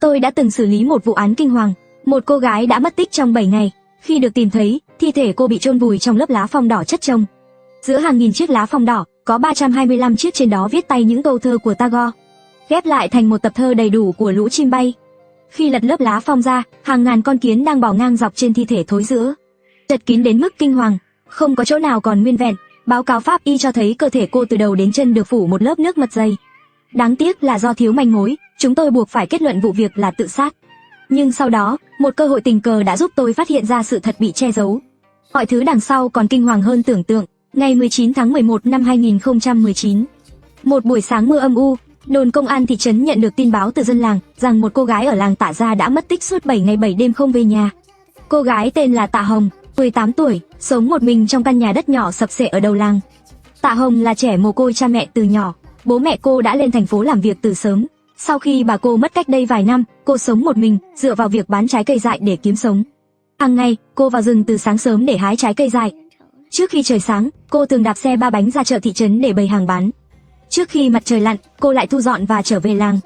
Tôi đã từng xử lý một vụ án kinh hoàng, một cô gái đã mất tích trong 7 ngày. Khi được tìm thấy, thi thể cô bị chôn vùi trong lớp lá phong đỏ chất chồng. Giữa hàng nghìn chiếc lá phong đỏ, có 325 chiếc trên đó viết tay những câu thơ của Tagore, ghép lại thành một tập thơ đầy đủ của lũ chim bay. Khi lật lớp lá phong ra, hàng ngàn con kiến đang bò ngang dọc trên thi thể thối rữa, chật kín đến mức kinh hoàng, không có chỗ nào còn nguyên vẹn. Báo cáo pháp y cho thấy cơ thể cô từ đầu đến chân được phủ một lớp nước mật dày. Đáng tiếc là do thiếu manh mối, chúng tôi buộc phải kết luận vụ việc là tự sát. Nhưng sau đó, một cơ hội tình cờ đã giúp tôi phát hiện ra sự thật bị che giấu. Mọi thứ đằng sau còn kinh hoàng hơn tưởng tượng. Ngày 19 tháng 11 năm 2019, một buổi sáng mưa âm u, đồn công an thị trấn nhận được tin báo từ dân làng rằng một cô gái ở làng Tạ Gia đã mất tích suốt 7 ngày 7 đêm không về nhà. Cô gái tên là Tạ Hồng, 18 tuổi, sống một mình trong căn nhà đất nhỏ sập xệ ở đầu làng. Tạ Hồng là trẻ mồ côi cha mẹ từ nhỏ, bố mẹ cô đã lên thành phố làm việc từ sớm. Sau khi bà cô mất cách đây vài năm, cô sống một mình, dựa vào việc bán trái cây dại để kiếm sống. Hàng ngày, cô vào rừng từ sáng sớm để hái trái cây dại. Trước khi trời sáng, cô thường đạp xe 3 bánh ra chợ thị trấn để bày hàng bán. Trước khi mặt trời lặn, cô lại thu dọn và trở về làng.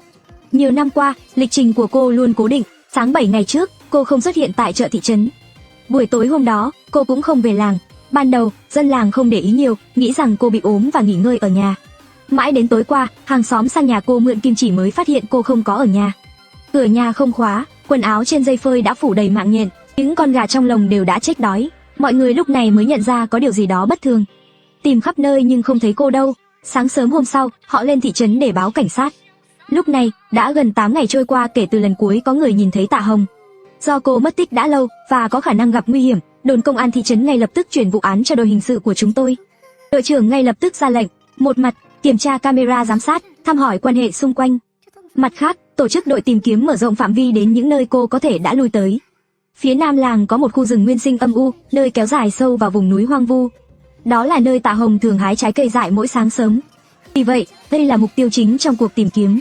Nhiều năm qua, lịch trình của cô luôn cố định. Sáng 7 ngày trước, cô không xuất hiện tại chợ thị trấn. Buổi tối hôm đó, cô cũng không về làng. Ban đầu, dân làng không để ý nhiều, nghĩ rằng cô bị ốm và nghỉ ngơi ở nhà. Mãi đến tối qua, hàng xóm sang nhà cô mượn kim chỉ mới phát hiện cô không có ở nhà. Cửa nhà không khóa, quần áo trên dây phơi đã phủ đầy mạng nhện, những con gà trong lồng đều đã chết đói. Mọi người lúc này mới nhận ra có điều gì đó bất thường. Tìm khắp nơi nhưng không thấy cô đâu. Sáng sớm hôm sau, họ lên thị trấn để báo cảnh sát. Lúc này, đã gần 8 ngày trôi qua kể từ lần cuối có người nhìn thấy Tạ Hồng. Do cô mất tích đã lâu và có khả năng gặp nguy hiểm, đồn công an thị trấn ngay lập tức chuyển vụ án cho đội hình sự của chúng tôi. Đội trưởng ngay lập tức ra lệnh, một mặt kiểm tra camera giám sát, thăm hỏi quan hệ xung quanh. Mặt khác, tổ chức đội tìm kiếm mở rộng phạm vi đến những nơi cô có thể đã lui tới. Phía nam làng có một khu rừng nguyên sinh âm u, nơi kéo dài sâu vào vùng núi hoang vu. Đó là nơi Tạ Hồng thường hái trái cây dại mỗi sáng sớm. Vì vậy, đây là mục tiêu chính trong cuộc tìm kiếm.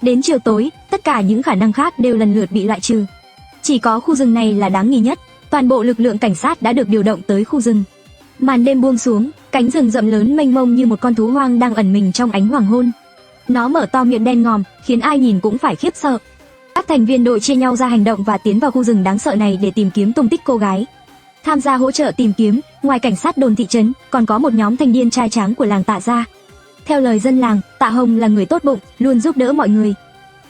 Đến chiều tối, tất cả những khả năng khác đều lần lượt bị loại trừ. Chỉ có khu rừng này là đáng nghi nhất. Toàn bộ lực lượng cảnh sát đã được điều động tới khu rừng. Màn đêm buông xuống, cánh rừng rậm lớn mênh mông như một con thú hoang đang ẩn mình trong ánh hoàng hôn. Nó mở to miệng đen ngòm, khiến ai nhìn cũng phải khiếp sợ. Các thành viên đội chia nhau ra hành động và tiến vào khu rừng đáng sợ này để tìm kiếm tung tích cô gái. Tham gia hỗ trợ tìm kiếm, ngoài cảnh sát đồn thị trấn, còn có một nhóm thanh niên trai tráng của làng Tạ Gia. Theo lời dân làng, Tạ Hồng là người tốt bụng, luôn giúp đỡ mọi người.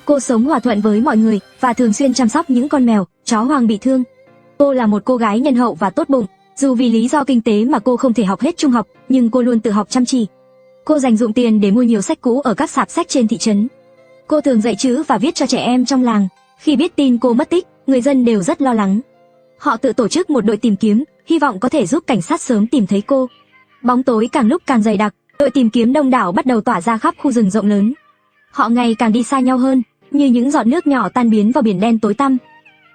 Cô sống hòa thuận với mọi người và thường xuyên chăm sóc những con mèo, chó hoang bị thương. Cô là một cô gái nhân hậu và tốt bụng. Dù vì lý do kinh tế mà cô không thể học hết trung học, nhưng cô luôn tự học chăm chỉ. Cô dành dụm tiền để mua nhiều sách cũ ở các sạp sách trên thị trấn. Cô thường dạy chữ và viết cho trẻ em trong làng. Khi biết tin cô mất tích, người dân đều rất lo lắng. Họ tự tổ chức một đội tìm kiếm, hy vọng có thể giúp cảnh sát sớm tìm thấy cô. Bóng tối càng lúc càng dày đặc, đội tìm kiếm đông đảo bắt đầu tỏa ra khắp khu rừng rộng lớn. Họ ngày càng đi xa nhau hơn, như những giọt nước nhỏ tan biến vào biển đen tối tăm.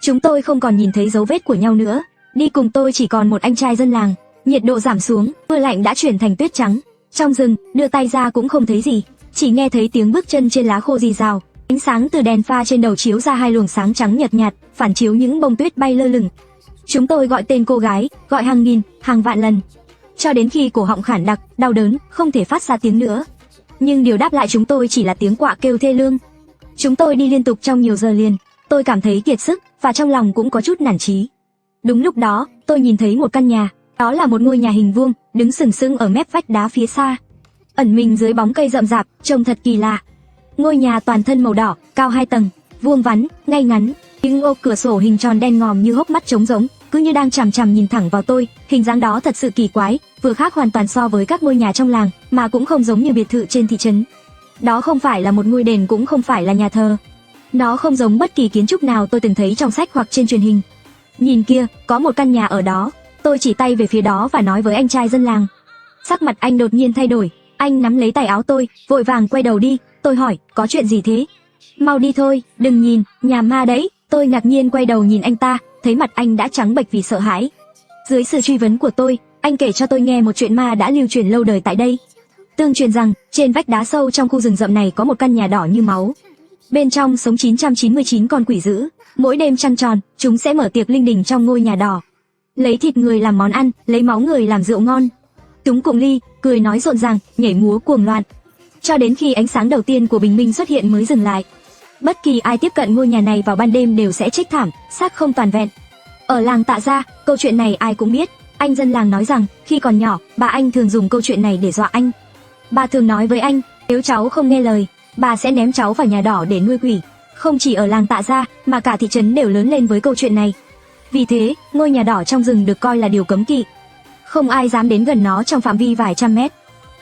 Chúng tôi không còn nhìn thấy dấu vết của nhau nữa. Đi cùng tôi chỉ còn một anh trai dân làng. Nhiệt độ giảm xuống, mưa lạnh đã chuyển thành tuyết trắng. Trong rừng, đưa tay ra cũng không thấy gì, chỉ nghe thấy tiếng bước chân trên lá khô rì rào. Ánh sáng từ đèn pha trên đầu chiếu ra hai luồng sáng trắng nhợt nhạt, phản chiếu những bông tuyết bay lơ lửng. Chúng tôi gọi tên cô gái, gọi hàng nghìn, hàng vạn lần, cho đến khi cổ họng khản đặc, đau đớn, không thể phát ra tiếng nữa. Nhưng điều đáp lại chúng tôi chỉ là tiếng quạ kêu thê lương. Chúng tôi đi liên tục trong nhiều giờ liền. Tôi cảm thấy kiệt sức và trong lòng cũng có chút nản chí. Đúng lúc đó, tôi nhìn thấy một căn nhà. Đó là một ngôi nhà hình vuông, đứng sừng sững ở mép vách đá phía xa, ẩn mình dưới bóng cây rậm rạp, trông thật kỳ lạ. Ngôi nhà toàn thân màu đỏ, cao 2 tầng, vuông vắn, ngay ngắn. Những ô cửa sổ hình tròn đen ngòm như hốc mắt trống rỗng, cứ như đang chằm chằm nhìn thẳng vào tôi. Hình dáng đó thật sự kỳ quái, vừa khác hoàn toàn so với các ngôi nhà trong làng, mà cũng không giống như biệt thự trên thị trấn. Đó không phải là một ngôi đền, cũng không phải là nhà thờ. Nó không giống bất kỳ kiến trúc nào tôi từng thấy trong sách hoặc trên truyền hình. Nhìn kia, có một căn nhà ở đó. Tôi chỉ tay về phía đó và nói với anh trai dân làng. Sắc mặt anh đột nhiên thay đổi, anh nắm lấy tay áo tôi, vội vàng quay đầu đi. Tôi hỏi, có chuyện gì thế? Mau đi thôi, đừng nhìn, nhà ma đấy. Tôi ngạc nhiên quay đầu nhìn anh ta, thấy mặt anh đã trắng bệch vì sợ hãi. Dưới sự truy vấn của tôi, anh kể cho tôi nghe một chuyện ma đã lưu truyền lâu đời tại đây. Tương truyền rằng, trên vách đá sâu trong khu rừng rậm này có một căn nhà đỏ như máu. Bên trong sống 999 con quỷ dữ. Mỗi đêm trăng tròn, chúng sẽ mở tiệc linh đình trong ngôi nhà đỏ. Lấy thịt người làm món ăn, lấy máu người làm rượu ngon. Chúng cùng ly, cười nói rộn ràng, nhảy múa cuồng loạn, cho đến khi ánh sáng đầu tiên của bình minh xuất hiện mới dừng lại. Bất kỳ ai tiếp cận ngôi nhà này vào ban đêm đều sẽ chết thảm, xác không toàn vẹn. Ở làng Tạ Gia, câu chuyện này ai cũng biết. Anh dân làng nói rằng, khi còn nhỏ, bà anh thường dùng câu chuyện này để dọa anh. Bà thường nói với anh, nếu cháu không nghe lời, bà sẽ ném cháu vào nhà đỏ để nuôi quỷ. Không chỉ ở làng Tạ Gia, mà cả thị trấn đều lớn lên với câu chuyện này. Vì thế, ngôi nhà đỏ trong rừng được coi là điều cấm kỵ. Không ai dám đến gần nó trong phạm vi vài trăm mét.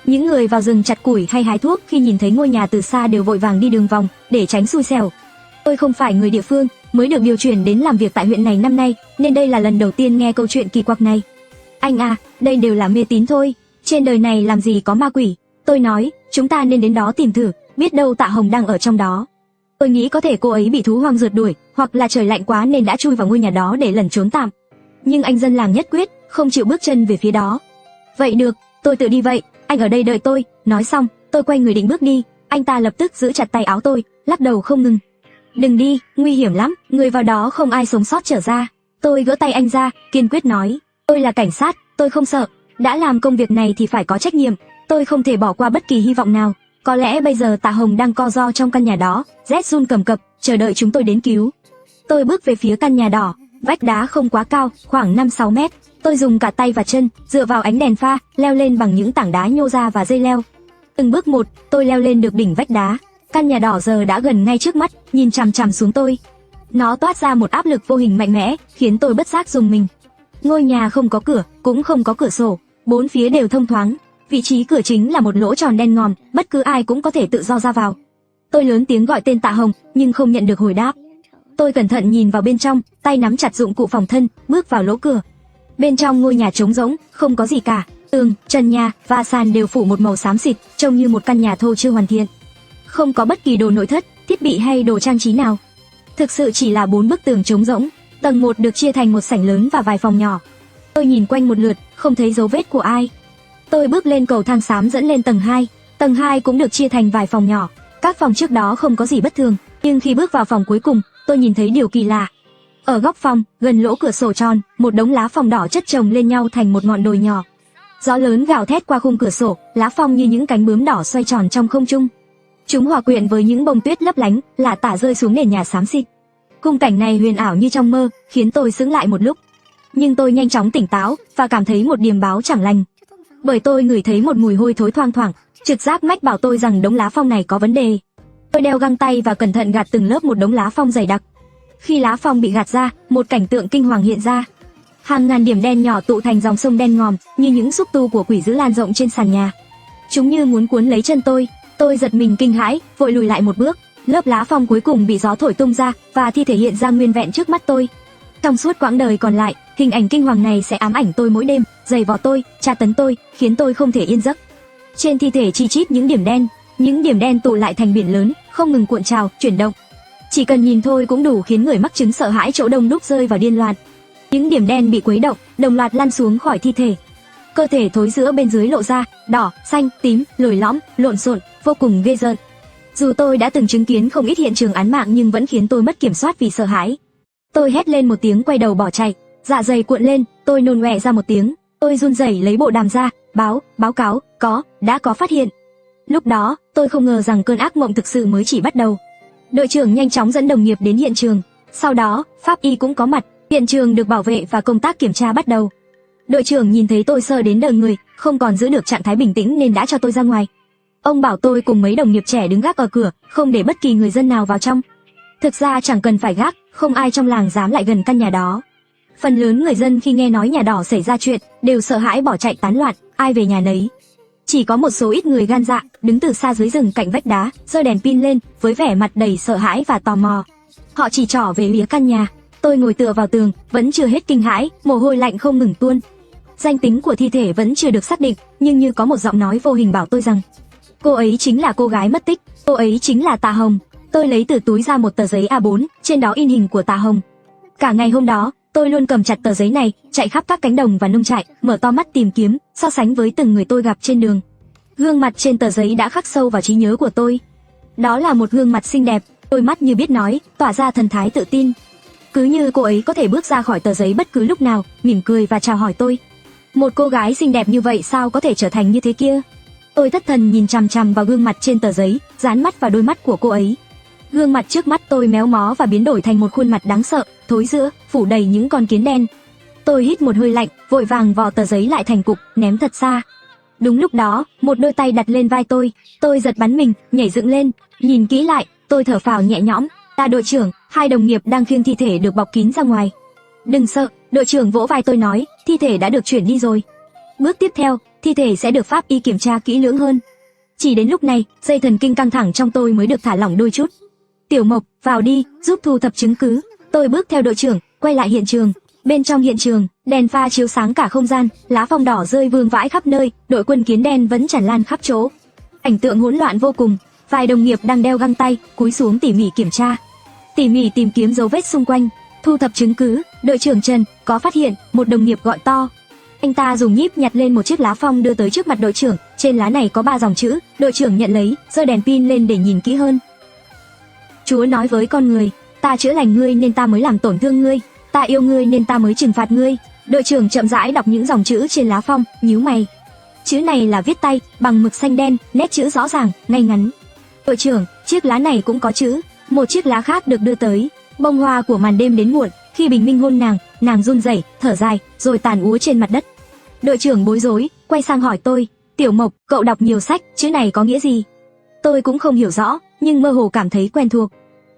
Những người vào rừng chặt củi hay hái thuốc khi nhìn thấy ngôi nhà từ xa đều vội vàng đi đường vòng để tránh xui xẻo. Tôi không phải người địa phương, mới được điều chuyển đến làm việc tại huyện này năm nay, nên đây là lần đầu tiên nghe câu chuyện kỳ quặc này. Anh à, đây đều là mê tín thôi, trên đời này làm gì có ma quỷ. Tôi nói, chúng ta nên đến đó tìm thử, biết đâu Tạ Hồng đang ở trong đó. Tôi nghĩ có thể cô ấy bị thú hoang rượt đuổi, hoặc là trời lạnh quá nên đã chui vào ngôi nhà đó để lẩn trốn tạm. Nhưng anh dân làng nhất quyết, không chịu bước chân về phía đó. Vậy được, tôi tự đi vậy, anh ở đây đợi tôi. Nói xong, tôi quay người định bước đi, anh ta lập tức giữ chặt tay áo tôi, lắc đầu không ngừng. Đừng đi, nguy hiểm lắm, người vào đó không ai sống sót trở ra. Tôi gỡ tay anh ra, kiên quyết nói, tôi là cảnh sát, tôi không sợ. Đã làm công việc này thì phải có trách nhiệm, tôi không thể bỏ qua bất kỳ hy vọng nào. Có lẽ bây giờ Tạ Hồng đang co ro trong căn nhà đó, rét run cầm cập, chờ đợi chúng tôi đến cứu. Tôi bước về phía căn nhà đỏ, vách đá không quá cao, khoảng 5-6 mét. Tôi dùng cả tay và chân, dựa vào ánh đèn pha, leo lên bằng những tảng đá nhô ra và dây leo. Từng bước một, tôi leo lên được đỉnh vách đá. Căn nhà đỏ giờ đã gần ngay trước mắt, nhìn chằm chằm xuống tôi. Nó toát ra một áp lực vô hình mạnh mẽ, khiến tôi bất giác rùng mình. Ngôi nhà không có cửa, cũng không có cửa sổ, bốn phía đều thông thoáng. Vị trí cửa chính là một lỗ tròn đen ngòm, bất cứ ai cũng có thể tự do ra vào. Tôi lớn tiếng gọi tên Tạ Hồng, nhưng không nhận được hồi đáp. Tôi cẩn thận nhìn vào bên trong, tay nắm chặt dụng cụ phòng thân, bước vào lỗ cửa. Bên trong ngôi nhà trống rỗng, không có gì cả. Tường, trần nhà và sàn đều phủ một màu xám xịt, trông như một căn nhà thô chưa hoàn thiện. Không có bất kỳ đồ nội thất, thiết bị hay đồ trang trí nào. Thực sự chỉ là 4 bức tường trống rỗng. Tầng 1 được chia thành một sảnh lớn và vài phòng nhỏ. Tôi nhìn quanh một lượt, không thấy dấu vết của ai. Tôi bước lên cầu thang xám dẫn lên tầng 2. Tầng 2 cũng được chia thành vài phòng nhỏ. Các phòng trước đó không có gì bất thường, nhưng khi bước vào phòng cuối cùng, tôi nhìn thấy điều kỳ lạ. Ở góc phòng, gần lỗ cửa sổ tròn, một đống lá phong đỏ chất chồng lên nhau thành một ngọn đồi nhỏ. Gió lớn gào thét qua khung cửa sổ, lá phong như những cánh bướm đỏ xoay tròn trong không trung. Chúng hòa quyện với những bông tuyết lấp lánh, lả tả rơi xuống nền nhà xám xịt. Khung cảnh này huyền ảo như trong mơ, khiến tôi sững lại một lúc. Nhưng tôi nhanh chóng tỉnh táo và cảm thấy một điềm báo chẳng lành. Bởi tôi ngửi thấy một mùi hôi thối thoang thoảng, trực giác mách bảo tôi rằng đống lá phong này có vấn đề. Tôi đeo găng tay và cẩn thận gạt từng lớp một đống lá phong dày đặc. Khi lá phong bị gạt ra, một cảnh tượng kinh hoàng hiện ra. Hàng ngàn điểm đen nhỏ tụ thành dòng sông đen ngòm, như những xúc tu của quỷ dữ lan rộng trên sàn nhà. Chúng như muốn cuốn lấy chân tôi. Tôi giật mình kinh hãi, vội lùi lại một bước. Lớp lá phong cuối cùng bị gió thổi tung ra và thi thể hiện ra nguyên vẹn trước mắt tôi. Trong suốt quãng đời còn lại, hình ảnh kinh hoàng này sẽ ám ảnh tôi mỗi đêm, giày vò tôi, tra tấn tôi, khiến tôi không thể yên giấc. Trên thi thể chi chít những điểm đen tụ lại thành biển lớn, không ngừng cuộn trào, chuyển động. Chỉ cần nhìn thôi cũng đủ khiến người mắc chứng sợ hãi chỗ đông đúc rơi vào điên loạn. Những điểm đen bị quấy động, đồng loạt lăn xuống khỏi thi thể. Cơ thể thối rữa bên dưới lộ ra, đỏ, xanh, tím, lồi lõm, lộn xộn, vô cùng ghê rợn. Dù tôi đã từng chứng kiến không ít hiện trường án mạng nhưng vẫn khiến tôi mất kiểm soát vì sợ hãi. Tôi hét lên một tiếng quay đầu bỏ chạy, dạ dày cuộn lên, tôi nôn ọe ra một tiếng. Tôi run rẩy lấy bộ đàm ra, báo cáo, đã có phát hiện. Lúc đó, tôi không ngờ rằng cơn ác mộng thực sự mới chỉ bắt đầu. Đội trưởng nhanh chóng dẫn đồng nghiệp đến hiện trường. Sau đó, pháp y cũng có mặt, hiện trường được bảo vệ và công tác kiểm tra bắt đầu. Đội trưởng nhìn thấy tôi sợ đến đờ người, không còn giữ được trạng thái bình tĩnh nên đã cho tôi ra ngoài. Ông bảo tôi cùng mấy đồng nghiệp trẻ đứng gác ở cửa, không để bất kỳ người dân nào vào trong. Thực ra chẳng cần phải gác, không ai trong làng dám lại gần căn nhà đó. Phần lớn người dân khi nghe nói nhà đỏ xảy ra chuyện, đều sợ hãi bỏ chạy tán loạn, ai về nhà nấy. Chỉ có một số ít người gan dạ, đứng từ xa dưới rừng cạnh vách đá, giơ đèn pin lên, với vẻ mặt đầy sợ hãi và tò mò. Họ chỉ trỏ về phía căn nhà. Tôi ngồi tựa vào tường, vẫn chưa hết kinh hãi, mồ hôi lạnh không ngừng tuôn. Danh tính của thi thể vẫn chưa được xác định, nhưng như có một giọng nói vô hình bảo tôi rằng cô ấy chính là cô gái mất tích, cô ấy chính là Tạ Hồng. Tôi lấy từ túi ra một tờ giấy A4, trên đó in hình của Tạ Hồng. Cả ngày hôm đó, tôi luôn cầm chặt tờ giấy này, chạy khắp các cánh đồng và nông trại, mở to mắt tìm kiếm, so sánh với từng người tôi gặp trên đường. Gương mặt trên tờ giấy đã khắc sâu vào trí nhớ của tôi. Đó là một gương mặt xinh đẹp, đôi mắt như biết nói, tỏa ra thần thái tự tin. Cứ như cô ấy có thể bước ra khỏi tờ giấy bất cứ lúc nào, mỉm cười và chào hỏi tôi. Một cô gái xinh đẹp như vậy sao có thể trở thành như thế kia? Tôi thất thần nhìn chằm chằm vào gương mặt trên tờ giấy, dán mắt vào đôi mắt của cô ấy. Gương mặt trước mắt tôi méo mó và biến đổi thành một khuôn mặt đáng sợ, thối rữa, phủ đầy những con kiến đen. Tôi hít một hơi lạnh, vội vàng vò tờ giấy lại thành cục, ném thật xa. Đúng lúc đó, một đôi tay đặt lên vai tôi giật bắn mình, nhảy dựng lên, nhìn kỹ lại, tôi thở phào nhẹ nhõm, ta đội trưởng, hai đồng nghiệp đang khiêng thi thể được bọc kín ra ngoài. Đừng sợ, đội trưởng vỗ vai tôi nói, thi thể đã được chuyển đi rồi. Bước tiếp theo, thi thể sẽ được pháp y kiểm tra kỹ lưỡng hơn. Chỉ đến lúc này, dây thần kinh căng thẳng trong tôi mới được thả lỏng đôi chút. Tiểu Mộc, vào đi, giúp thu thập chứng cứ. Tôi bước theo đội trưởng, quay lại hiện trường. Bên trong hiện trường, đèn pha chiếu sáng cả không gian, lá phong đỏ rơi vương vãi khắp nơi, đội quân kiến đen vẫn tràn lan khắp chỗ. Cảnh tượng hỗn loạn vô cùng, vài đồng nghiệp đang đeo găng tay, cúi xuống tỉ mỉ kiểm tra, tỉ mỉ tìm kiếm dấu vết xung quanh, thu thập chứng cứ. Đội trưởng Trần có phát hiện, một đồng nghiệp gọi to. Anh ta dùng nhíp nhặt lên một chiếc lá phong đưa tới trước mặt đội trưởng, trên lá này có 3 dòng chữ. Đội trưởng nhận lấy, giơ đèn pin lên để nhìn kỹ hơn. Chúa nói với con người, ta chữa lành ngươi nên ta mới làm tổn thương ngươi, ta yêu ngươi nên ta mới trừng phạt ngươi. Đội trưởng chậm rãi đọc những dòng chữ trên lá phong, nhíu mày. Chữ này là viết tay, bằng mực xanh đen, nét chữ rõ ràng, ngay ngắn. Đội trưởng, chiếc lá này cũng có chữ. Một chiếc lá khác được đưa tới. Bông hoa của màn đêm đến muộn, khi bình minh hôn nàng run rẩy, thở dài, rồi tàn úa trên mặt đất. Đội trưởng bối rối, quay sang hỏi tôi, Tiểu Mộc, cậu đọc nhiều sách, chữ này có nghĩa gì? Tôi cũng không hiểu rõ, nhưng mơ hồ cảm thấy quen thuộc.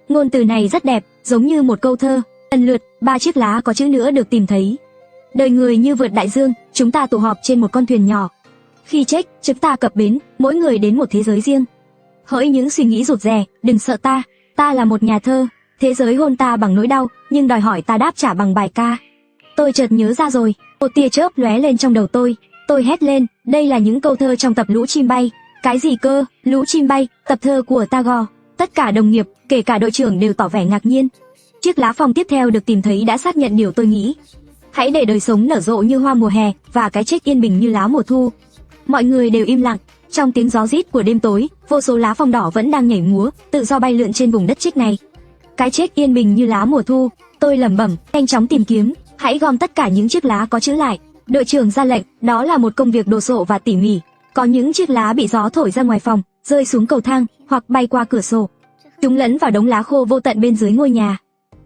Ngôn từ này rất đẹp, giống như một câu thơ. Lần lượt, 3 chiếc lá có chữ nữa được tìm thấy. Đời người như vượt đại dương, chúng ta tụ họp trên một con thuyền nhỏ. Khi chết, chúng ta cập bến, mỗi người đến một thế giới riêng. Hỡi những suy nghĩ rụt rè, đừng sợ ta là một nhà thơ. Thế giới hôn ta bằng nỗi đau, nhưng đòi hỏi ta đáp trả bằng bài ca. Tôi chợt nhớ ra rồi, một tia chớp lóe lên trong đầu tôi hét lên, đây là những câu thơ trong tập Lũ chim bay. Cái gì cơ? Lũ chim bay, tập thơ của Tagore. Tất cả đồng nghiệp, kể cả đội trưởng đều tỏ vẻ ngạc nhiên. Chiếc lá phong tiếp theo được tìm thấy đã xác nhận điều tôi nghĩ. Hãy để đời sống nở rộ như hoa mùa hè, và cái chết yên bình như lá mùa thu. Mọi người đều im lặng, trong tiếng gió rít của đêm tối, vô số lá phong đỏ vẫn đang nhảy múa, tự do bay lượn trên vùng đất trích này. Cái chết yên bình như lá mùa thu, tôi lẩm bẩm, nhanh chóng tìm kiếm, hãy gom tất cả những chiếc lá có chữ lại. Đội trưởng ra lệnh, đó là một công việc đồ sộ và tỉ mỉ. Có những chiếc lá bị gió thổi ra ngoài phòng, rơi xuống cầu thang, hoặc bay qua cửa sổ. Chúng lẫn vào đống lá khô vô tận bên dưới ngôi nhà.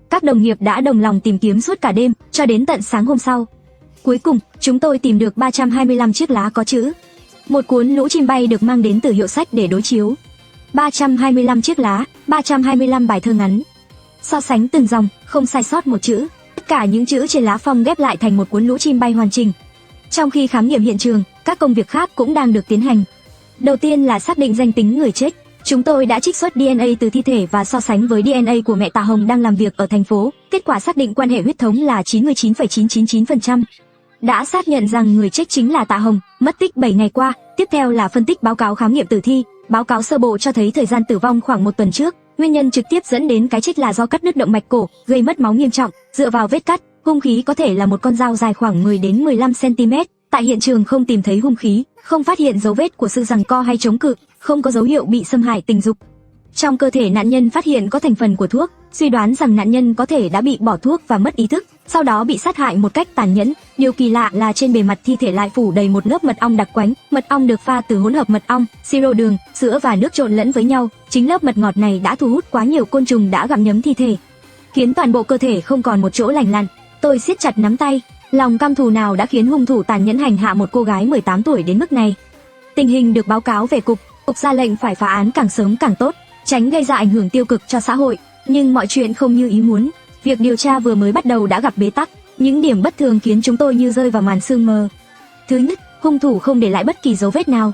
Các đồng nghiệp đã đồng lòng tìm kiếm suốt cả đêm, cho đến tận sáng hôm sau. Cuối cùng, chúng tôi tìm được 325 chiếc lá có chữ. Một cuốn Lũ chim bay được mang đến từ hiệu sách để đối chiếu. 325 chiếc lá, 325 bài thơ ngắn. So sánh từng dòng, không sai sót một chữ. Tất cả những chữ trên lá phong ghép lại thành một cuốn Lũ chim bay hoàn chỉnh. Trong khi khám nghiệm hiện trường, các công việc khác cũng đang được tiến hành. Đầu tiên là xác định danh tính người chết. Chúng tôi đã trích xuất DNA từ thi thể và so sánh với DNA của mẹ Tạ Hồng đang làm việc ở thành phố. Kết quả xác định quan hệ huyết thống là 99,999%. Đã xác nhận rằng người chết chính là Tạ Hồng, mất tích 7 ngày qua. Tiếp theo là phân tích báo cáo khám nghiệm tử thi. Báo cáo sơ bộ cho thấy thời gian tử vong khoảng 1 tuần trước. Nguyên nhân trực tiếp dẫn đến cái chết là do cắt đứt động mạch cổ, gây mất máu nghiêm trọng. Dựa vào vết cắt, hung khí có thể là một con dao dài khoảng 10 đến 15 cm. Tại hiện trường không tìm thấy hung khí, không phát hiện dấu vết của sự giằng co hay chống cự, không có dấu hiệu bị xâm hại tình dục. Trong cơ thể nạn nhân phát hiện có thành phần của thuốc, suy đoán rằng nạn nhân có thể đã bị bỏ thuốc và mất ý thức, sau đó bị sát hại một cách tàn nhẫn. Điều kỳ lạ là trên bề mặt thi thể lại phủ đầy một lớp mật ong đặc quánh. Mật ong được pha từ hỗn hợp mật ong, siro đường, sữa và nước trộn lẫn với nhau. Chính lớp mật ngọt này đã thu hút quá nhiều côn trùng đã gặm nhấm thi thể, khiến toàn bộ cơ thể không còn một chỗ lành lặn. Tôi siết chặt nắm tay, lòng căm thù nào đã khiến hung thủ tàn nhẫn hành hạ một cô gái 18 tuổi đến mức này. Tình hình được báo cáo về cục ra lệnh phải phá án càng sớm càng tốt, tránh gây ra ảnh hưởng tiêu cực cho xã hội. Nhưng mọi chuyện không như ý muốn. Việc điều tra vừa mới bắt đầu đã gặp bế tắc. Những điểm bất thường khiến chúng tôi như rơi vào màn sương mờ. Thứ nhất, hung thủ không để lại bất kỳ dấu vết nào.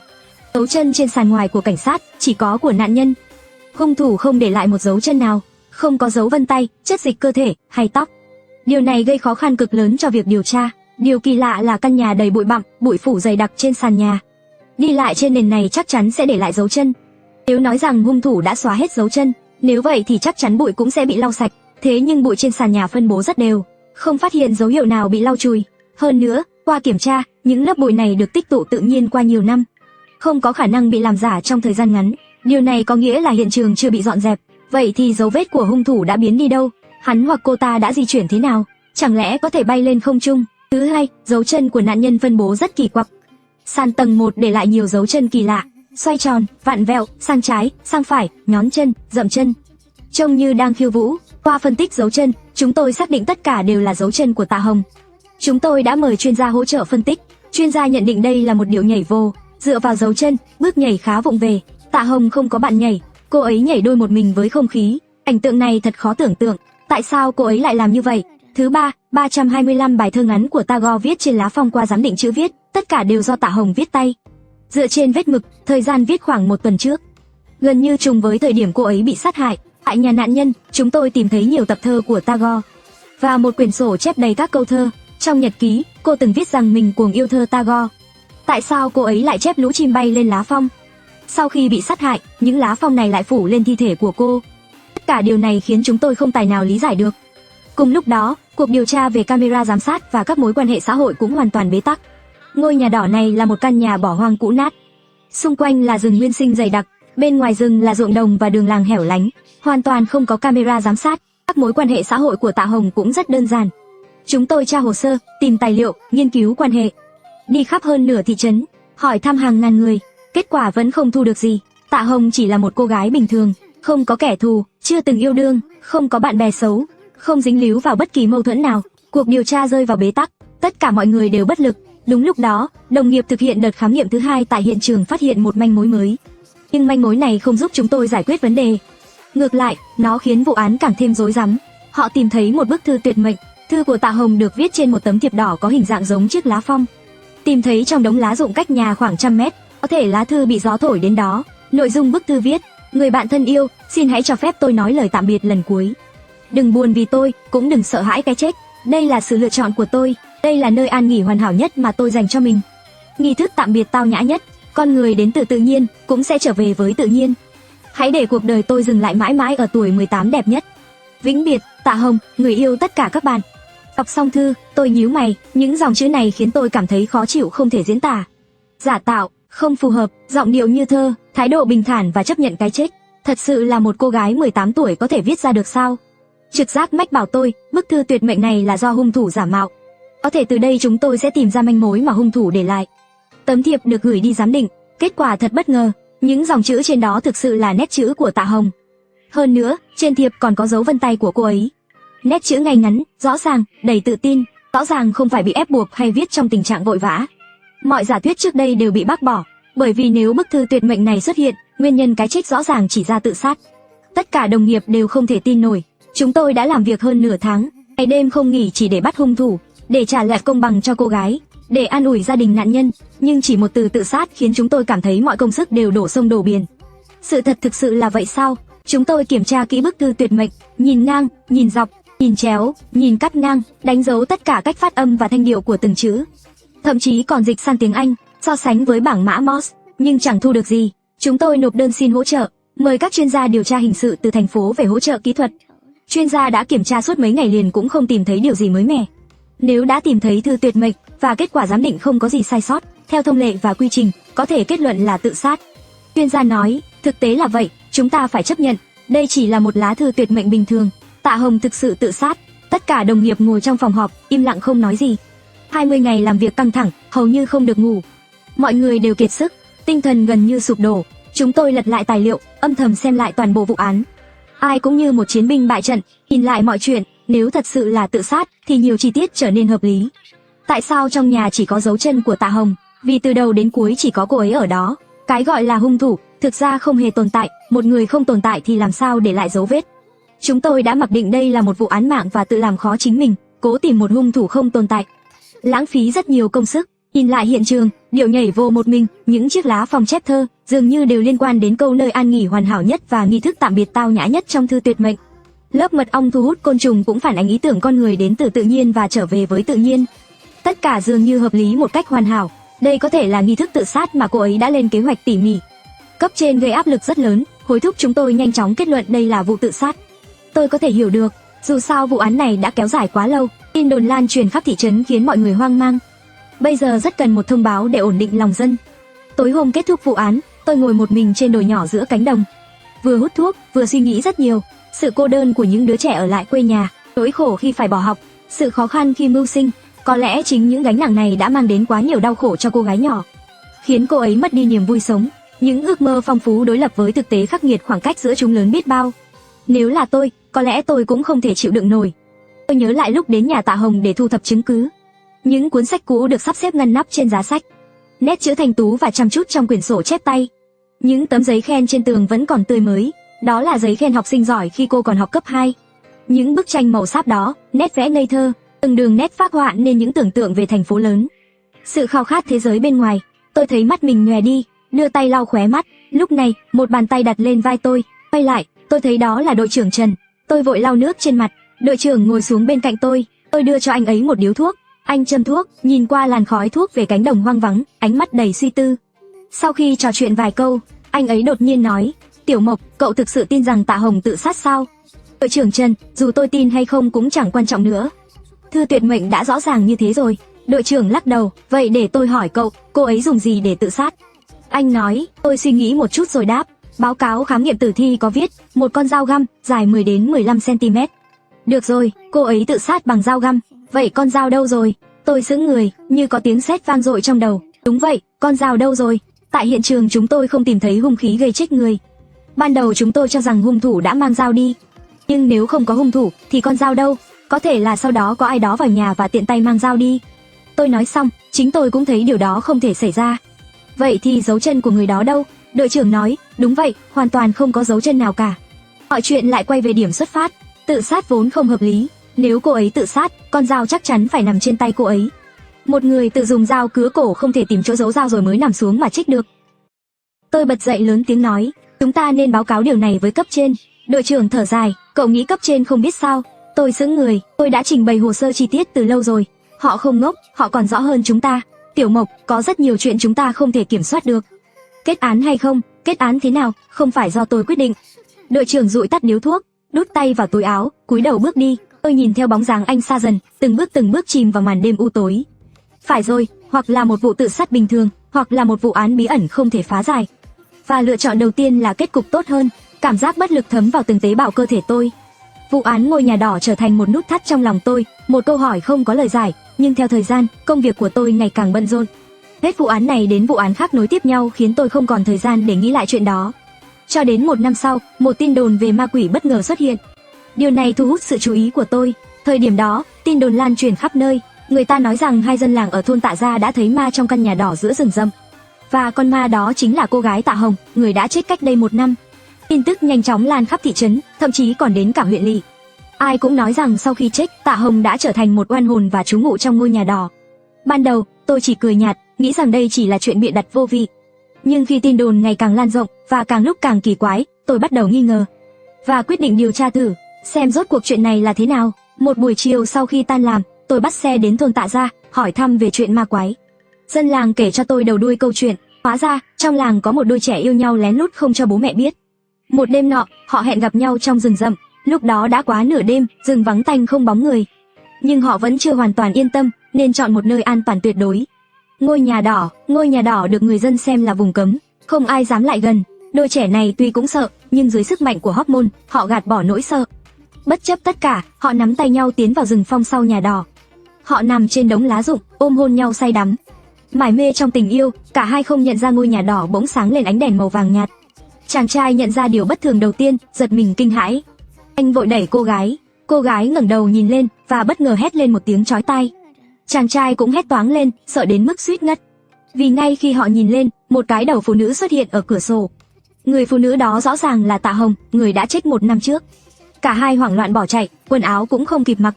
Dấu chân trên sàn ngoài của cảnh sát chỉ có của nạn nhân. Hung thủ không để lại một dấu chân nào, không có dấu vân tay, chất dịch cơ thể hay tóc. Điều này gây khó khăn cực lớn cho việc điều tra. Điều kỳ lạ là căn nhà đầy bụi bặm, bụi phủ dày đặc trên sàn nhà. Đi lại trên nền này chắc chắn sẽ để lại dấu chân. Nếu nói rằng hung thủ đã xóa hết dấu chân, nếu vậy thì chắc chắn bụi cũng sẽ bị lau sạch. Thế nhưng bụi trên sàn nhà phân bố rất đều, không phát hiện dấu hiệu nào bị lau chùi. Hơn nữa, qua kiểm tra, những lớp bụi này được tích tụ tự nhiên qua nhiều năm, không có khả năng bị làm giả trong thời gian ngắn. Điều này có nghĩa là hiện trường chưa bị dọn dẹp. Vậy thì dấu vết của hung thủ đã biến đi đâu? Hắn hoặc cô ta đã di chuyển thế nào? Chẳng lẽ có thể bay lên không trung? Thứ hai, dấu chân của nạn nhân phân bố rất kỳ quặc. Sàn tầng 1 để lại nhiều dấu chân kỳ lạ, xoay tròn, vặn vẹo, sang trái, sang phải, nhón chân, dậm chân. trông như đang khiêu vũ. Qua phân tích dấu chân, chúng tôi xác định tất cả đều là dấu chân của Tạ Hồng. Chúng tôi đã mời chuyên gia hỗ trợ phân tích. Chuyên gia nhận định đây là một điệu nhảy vô, dựa vào dấu chân, bước nhảy khá vụng về. Tạ Hồng không có bạn nhảy, cô ấy nhảy đôi một mình với không khí. Cảnh tượng này thật khó tưởng tượng, tại sao cô ấy lại làm như vậy? Thứ ba, 325 bài thơ ngắn của Tagore viết trên lá phong qua giám định chữ viết, tất cả đều do Tạ Hồng viết tay. Dựa trên vết mực, thời gian viết khoảng 1 tuần trước. Gần như trùng với thời điểm cô ấy bị sát hại. Tại nhà nạn nhân, chúng tôi tìm thấy nhiều tập thơ của Tagore và một quyển sổ chép đầy các câu thơ. Trong nhật ký, cô từng viết rằng mình cuồng yêu thơ Tagore. Tại sao cô ấy lại chép lũ chim bay lên lá phong? Sau khi bị sát hại, những lá phong này lại phủ lên thi thể của cô. Tất cả điều này khiến chúng tôi không tài nào lý giải được. Cùng lúc đó, cuộc điều tra về camera giám sát và các mối quan hệ xã hội cũng hoàn toàn bế tắc. Ngôi nhà đỏ này là một căn nhà bỏ hoang cũ nát. Xung quanh là rừng nguyên sinh dày đặc, bên ngoài rừng là ruộng đồng và đường làng hẻo lánh, hoàn toàn không có camera giám sát. Các mối quan hệ xã hội của Tạ Hồng cũng rất đơn giản. Chúng tôi tra hồ sơ, tìm tài liệu, nghiên cứu quan hệ, đi khắp hơn nửa thị trấn, hỏi thăm hàng ngàn người, kết quả vẫn không thu được gì. Tạ Hồng chỉ là một cô gái bình thường, không có kẻ thù, chưa từng yêu đương, không có bạn bè xấu, không dính líu vào bất kỳ mâu thuẫn nào. Cuộc điều tra rơi vào bế tắc, tất cả mọi người đều bất lực. Đúng lúc đó, đồng nghiệp thực hiện đợt khám nghiệm thứ hai tại hiện trường phát hiện một manh mối mới. Nhưng manh mối này không giúp chúng tôi giải quyết vấn đề. Ngược lại, nó khiến vụ án càng thêm rối rắm. Họ tìm thấy một bức thư tuyệt mệnh. Thư của Tạ Hồng được viết trên một tấm thiệp đỏ có hình dạng giống chiếc lá phong. Tìm thấy trong đống lá rụng cách nhà khoảng 100 mét, có thể lá thư bị gió thổi đến đó. Nội dung bức thư viết: người bạn thân yêu, xin hãy cho phép tôi nói lời tạm biệt lần cuối. Đừng buồn vì tôi, cũng đừng sợ hãi cái chết. Đây là sự lựa chọn của tôi, đây là nơi an nghỉ hoàn hảo nhất mà tôi dành cho mình. Nghi thức tạm biệt tao nhã nhất, con người đến từ tự nhiên, cũng sẽ trở về với tự nhiên. Hãy để cuộc đời tôi dừng lại mãi mãi ở tuổi 18 đẹp nhất. Vĩnh biệt, Tạ Hồng, người yêu tất cả các bạn. Đọc xong thư, tôi nhíu mày, những dòng chữ này khiến tôi cảm thấy khó chịu không thể diễn tả. Giả tạo, không phù hợp, giọng điệu như thơ, thái độ bình thản và chấp nhận cái chết. Thật sự là một cô gái 18 tuổi có thể viết ra được sao? Trực giác mách bảo tôi, bức thư tuyệt mệnh này là do hung thủ giả mạo. Có thể từ đây chúng tôi sẽ tìm ra manh mối mà hung thủ để lại. Tấm thiệp được gửi đi giám định, kết quả thật bất ngờ, những dòng chữ trên đó thực sự là nét chữ của Tạ Hồng. Hơn nữa, trên thiệp còn có dấu vân tay của cô ấy. Nét chữ ngay ngắn, rõ ràng, đầy tự tin, rõ ràng không phải bị ép buộc hay viết trong tình trạng vội vã. Mọi giả thuyết trước đây đều bị bác bỏ, bởi vì nếu bức thư tuyệt mệnh này xuất hiện, nguyên nhân cái chết rõ ràng chỉ ra tự sát. Tất cả đồng nghiệp đều không thể tin nổi. Chúng tôi đã làm việc hơn nửa tháng, ngày đêm không nghỉ chỉ để bắt hung thủ, để trả lại công bằng cho cô gái, để an ủi gia đình nạn nhân, nhưng chỉ một từ tự sát khiến chúng tôi cảm thấy mọi công sức đều đổ sông đổ biển. Sự thật thực sự là vậy sao? Chúng tôi kiểm tra kỹ bức thư tuyệt mệnh, nhìn ngang, nhìn dọc, nhìn chéo, nhìn cắt ngang, đánh dấu tất cả cách phát âm và thanh điệu của từng chữ. Thậm chí còn dịch sang tiếng Anh, so sánh với bảng mã Morse, nhưng chẳng thu được gì. Chúng tôi nộp đơn xin hỗ trợ, mời các chuyên gia điều tra hình sự từ thành phố về hỗ trợ kỹ thuật. Chuyên gia đã kiểm tra suốt mấy ngày liền cũng không tìm thấy điều gì mới mẻ. Nếu đã tìm thấy thư tuyệt mệnh và kết quả giám định không có gì sai sót, theo thông lệ và quy trình, có thể kết luận là tự sát. Chuyên gia nói, thực tế là vậy, chúng ta phải chấp nhận, đây chỉ là một lá thư tuyệt mệnh bình thường. Tạ Hồng thực sự tự sát. Tất cả đồng nghiệp ngồi trong phòng họp, im lặng không nói gì. 20 ngày làm việc căng thẳng, hầu như không được ngủ. Mọi người đều kiệt sức, tinh thần gần như sụp đổ. Chúng tôi lật lại tài liệu, âm thầm xem lại toàn bộ vụ án. Ai cũng như một chiến binh bại trận, nhìn lại mọi chuyện, nếu thật sự là tự sát thì nhiều chi tiết trở nên hợp lý. Tại sao trong nhà chỉ có dấu chân của Tạ Hồng? Vì từ đầu đến cuối chỉ có cô ấy ở đó. Cái gọi là hung thủ thực ra không hề tồn tại, một người không tồn tại thì làm sao để lại dấu vết. Chúng tôi đã mặc định đây là một vụ án mạng và tự làm khó chính mình, cố tìm một hung thủ không tồn tại. Lãng phí rất nhiều công sức. Nhìn lại hiện trường, điệu nhảy vô một mình, những chiếc lá phong chép thơ dường như đều liên quan đến câu nơi an nghỉ hoàn hảo nhất và nghi thức tạm biệt tao nhã nhất trong thư tuyệt mệnh. Lớp mật ong thu hút côn trùng cũng phản ánh ý tưởng con người đến từ tự nhiên và trở về với tự nhiên. Tất cả dường như hợp lý một cách hoàn hảo. Đây có thể là nghi thức tự sát mà cô ấy đã lên kế hoạch tỉ mỉ. Cấp trên gây áp lực rất lớn, hối thúc chúng tôi nhanh chóng kết luận đây là vụ tự sát. Tôi có thể hiểu được, dù sao vụ án này đã kéo dài quá lâu, tin đồn lan truyền khắp thị trấn khiến mọi người hoang mang. Bây giờ rất cần một thông báo để ổn định lòng dân. Tối hôm kết thúc vụ án, tôi ngồi một mình trên đồi nhỏ giữa cánh đồng, vừa hút thuốc, vừa suy nghĩ rất nhiều. Sự cô đơn của những đứa trẻ ở lại quê nhà, nỗi khổ khi phải bỏ học, sự khó khăn khi mưu sinh. Có lẽ chính những gánh nặng này đã mang đến quá nhiều đau khổ cho cô gái nhỏ, khiến cô ấy mất đi niềm vui sống. Những ước mơ phong phú đối lập với thực tế khắc nghiệt, khoảng cách giữa chúng lớn biết bao. Nếu là tôi, có lẽ tôi cũng không thể chịu đựng nổi. Tôi nhớ lại lúc đến nhà Tạ Hồng để thu thập chứng cứ. Những cuốn sách cũ được sắp xếp ngăn nắp trên giá sách, nét chữ thanh tú và chăm chút trong quyển sổ chép tay. Những tấm giấy khen trên tường vẫn còn tươi mới, đó là giấy khen học sinh giỏi khi cô còn học cấp 2. Những bức tranh màu sáp đó, nét vẽ ngây thơ, từng đường nét phác họa nên những tưởng tượng về thành phố lớn. Sự khao khát thế giới bên ngoài, tôi thấy mắt mình nhòe đi, đưa tay lau khóe mắt. Lúc này, một bàn tay đặt lên vai tôi, quay lại, tôi thấy đó là đội trưởng Trần. Tôi vội lau nước trên mặt, đội trưởng ngồi xuống bên cạnh tôi đưa cho anh ấy một điếu thuốc. Anh châm thuốc, nhìn qua làn khói thuốc về cánh đồng hoang vắng, ánh mắt đầy suy tư. Sau khi trò chuyện vài câu, anh ấy đột nhiên nói, Tiểu Mộc, cậu thực sự tin rằng Tạ Hồng tự sát sao? Đội trưởng Trần, dù tôi tin hay không cũng chẳng quan trọng nữa. Thư tuyệt mệnh đã rõ ràng như thế rồi. Đội trưởng lắc đầu, vậy để tôi hỏi cậu, cô ấy dùng gì để tự sát? Anh nói, tôi suy nghĩ một chút rồi đáp, báo cáo khám nghiệm tử thi có viết, một con dao găm, dài 10 đến 15 cm. Được rồi, cô ấy tự sát bằng dao găm, vậy con dao đâu rồi? Tôi sững người, như có tiếng sét vang dội trong đầu. Đúng vậy, con dao đâu rồi? Tại hiện trường chúng tôi không tìm thấy hung khí gây chết người. Ban đầu chúng tôi cho rằng hung thủ đã mang dao đi. Nhưng nếu không có hung thủ, thì con dao đâu? Có thể là sau đó có ai đó vào nhà và tiện tay mang dao đi. Tôi nói xong, chính tôi cũng thấy điều đó không thể xảy ra. Vậy thì dấu chân của người đó đâu? Đội trưởng nói, đúng vậy, hoàn toàn không có dấu chân nào cả. Mọi chuyện lại quay về điểm xuất phát. Tự sát vốn không hợp lý. Nếu cô ấy tự sát, con dao chắc chắn phải nằm trên tay cô ấy. Một người tự dùng dao cứa cổ không thể tìm chỗ giấu dao rồi mới nằm xuống mà trích được. Tôi bật dậy lớn tiếng nói, chúng ta nên báo cáo điều này với cấp trên. Đội trưởng thở dài, cậu nghĩ cấp trên không biết sao? Tôi sững người, tôi đã trình bày hồ sơ chi tiết từ lâu rồi. Họ không ngốc, họ còn rõ hơn chúng ta. Tiểu Mộc, có rất nhiều chuyện chúng ta không thể kiểm soát được. Kết án hay không, kết án thế nào, không phải do tôi quyết định. Đội trưởng dụi tắt điếu thuốc, đút tay vào túi áo, cúi đầu bước đi. Tôi nhìn theo bóng dáng anh xa dần, từng bước chìm vào màn đêm u tối. Phải rồi, hoặc là một vụ tự sát bình thường, hoặc là một vụ án bí ẩn không thể phá giải. Và lựa chọn đầu tiên là kết cục tốt hơn. Cảm giác bất lực thấm vào từng tế bào cơ thể tôi. Vụ án ngôi nhà đỏ trở thành một nút thắt trong lòng tôi, một câu hỏi không có lời giải. Nhưng theo thời gian, công việc của tôi ngày càng bận rộn. Hết vụ án này đến vụ án khác nối tiếp nhau khiến tôi không còn thời gian để nghĩ lại chuyện đó. Cho đến một năm sau, một tin đồn về ma quỷ bất ngờ xuất hiện. Điều này thu hút sự chú ý của tôi. Thời điểm đó, tin đồn lan truyền khắp nơi. Người ta nói rằng hai dân làng ở thôn Tạ Gia đã thấy ma trong căn nhà đỏ giữa rừng rậm. Và con ma đó chính là cô gái Tạ Hồng, người đã chết cách đây 1 năm. Tin tức nhanh chóng lan khắp thị trấn, thậm chí còn đến cả huyện lỵ. Ai cũng nói rằng sau khi chết, Tạ Hồng đã trở thành một oan hồn và trú ngụ trong ngôi nhà đỏ. Ban đầu, tôi chỉ cười nhạt, nghĩ rằng đây chỉ là chuyện bịa đặt vô vị. Nhưng khi tin đồn ngày càng lan rộng và càng lúc càng kỳ quái, tôi bắt đầu nghi ngờ và quyết định điều tra thử, xem rốt cuộc chuyện này là thế nào. Một buổi chiều sau khi tan làm, tôi bắt xe đến thôn Tạ Gia, hỏi thăm về chuyện ma quái. Dân làng kể cho tôi đầu đuôi câu chuyện. Hóa ra, trong làng có một đôi trẻ yêu nhau lén lút không cho bố mẹ biết. Một đêm nọ, họ hẹn gặp nhau trong rừng rậm. Lúc đó đã quá nửa đêm, rừng vắng tanh không bóng người. Nhưng họ vẫn chưa hoàn toàn yên tâm, nên chọn một nơi an toàn tuyệt đối. Ngôi nhà đỏ được người dân xem là vùng cấm, không ai dám lại gần. Đôi trẻ này tuy cũng sợ, nhưng dưới sức mạnh của hormone, họ gạt bỏ nỗi sợ. Bất chấp tất cả, họ nắm tay nhau tiến vào rừng phong sau nhà đỏ. Họ nằm trên đống lá rụng, ôm hôn nhau say đắm. Mải mê trong tình yêu, cả hai không nhận ra ngôi nhà đỏ bỗng sáng lên ánh đèn màu vàng nhạt. Chàng trai nhận ra điều bất thường đầu tiên, giật mình kinh hãi. Anh vội đẩy cô gái ngẩng đầu nhìn lên và bất ngờ hét lên một tiếng chói tai. Chàng trai cũng hét toáng lên, sợ đến mức suýt ngất. Vì ngay khi họ nhìn lên, một cái đầu phụ nữ xuất hiện ở cửa sổ. Người phụ nữ đó rõ ràng là Tạ Hồng, người đã chết 1 năm trước. Cả hai hoảng loạn bỏ chạy, quần áo cũng không kịp mặc.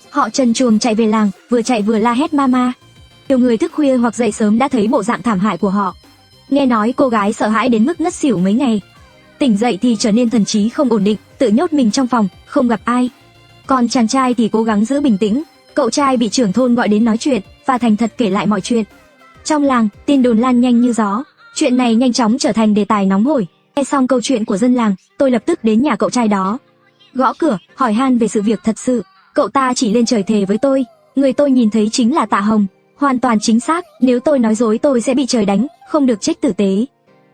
Họ trần truồng chạy về làng, vừa chạy vừa la hét mama. Nhiều người thức khuya hoặc dậy sớm đã thấy bộ dạng thảm hại của họ. Nghe nói cô gái sợ hãi đến mức ngất xỉu mấy ngày. Tỉnh dậy thì trở nên thần trí không ổn định, tự nhốt mình trong phòng, không gặp ai. Còn chàng trai thì cố gắng giữ bình tĩnh. Cậu trai bị trưởng thôn gọi đến nói chuyện và thành thật kể lại mọi chuyện. Trong làng, tin đồn lan nhanh như gió. Chuyện này nhanh chóng trở thành đề tài nóng hổi. Nghe xong câu chuyện của dân làng, tôi lập tức đến nhà cậu trai đó. Gõ cửa, hỏi han về sự việc thật sự. Cậu ta chỉ lên trời thề với tôi, người tôi nhìn thấy chính là Tạ Hồng. Hoàn toàn chính xác, nếu tôi nói dối tôi sẽ bị trời đánh, không được trách tử tế.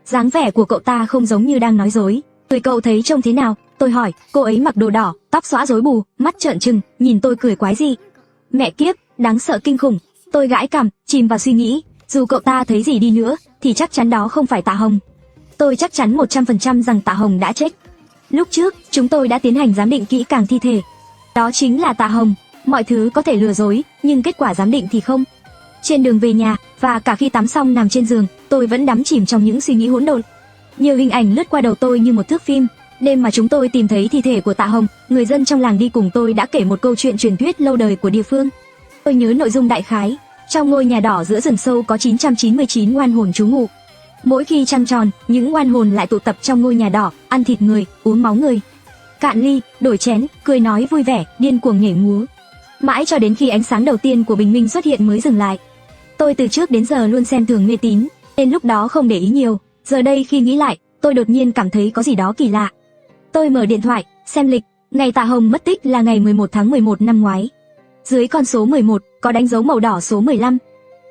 Dáng vẻ của cậu ta không giống như đang nói dối. Tùy cậu thấy trông thế nào? Tôi hỏi. Cô ấy mặc đồ đỏ, tóc xõa rối bù, mắt trợn trừng, nhìn tôi cười quái dị. Mẹ kiếp, đáng sợ kinh khủng. Tôi gãi cằm, chìm vào suy nghĩ. Dù cậu ta thấy gì đi nữa, thì chắc chắn đó không phải Tạ Hồng. Tôi chắc chắn 100% rằng Tạ Hồng đã chết. Lúc trước, chúng tôi đã tiến hành giám định kỹ càng thi thể. Đó chính là Tạ Hồng. Mọi thứ có thể lừa dối, nhưng kết quả giám định thì không. Trên đường về nhà, và cả khi tắm xong nằm trên giường, tôi vẫn đắm chìm trong những suy nghĩ hỗn độn. Nhiều hình ảnh lướt qua đầu tôi như một thước phim. Đêm mà chúng tôi tìm thấy thi thể của Tạ Hồng, người dân trong làng đi cùng tôi đã kể một câu chuyện truyền thuyết lâu đời của địa phương. Tôi nhớ nội dung đại khái. Trong ngôi nhà đỏ giữa rừng sâu có 999 oan hồn trú ngụ. Mỗi khi trăng tròn, những oan hồn lại tụ tập trong ngôi nhà đỏ, ăn thịt người, uống máu người. Cạn ly, đổi chén, cười nói vui vẻ, điên cuồng nhảy múa. Mãi cho đến khi ánh sáng đầu tiên của bình minh xuất hiện mới dừng lại. Tôi từ trước đến giờ luôn xem thường mê tín, nên lúc đó không để ý nhiều. Giờ đây khi nghĩ lại, tôi đột nhiên cảm thấy có gì đó kỳ lạ. Tôi mở điện thoại, xem lịch, ngày Tạ Hồng mất tích là ngày 11 tháng 11 năm ngoái. Dưới con số 11 có đánh dấu màu đỏ số 15.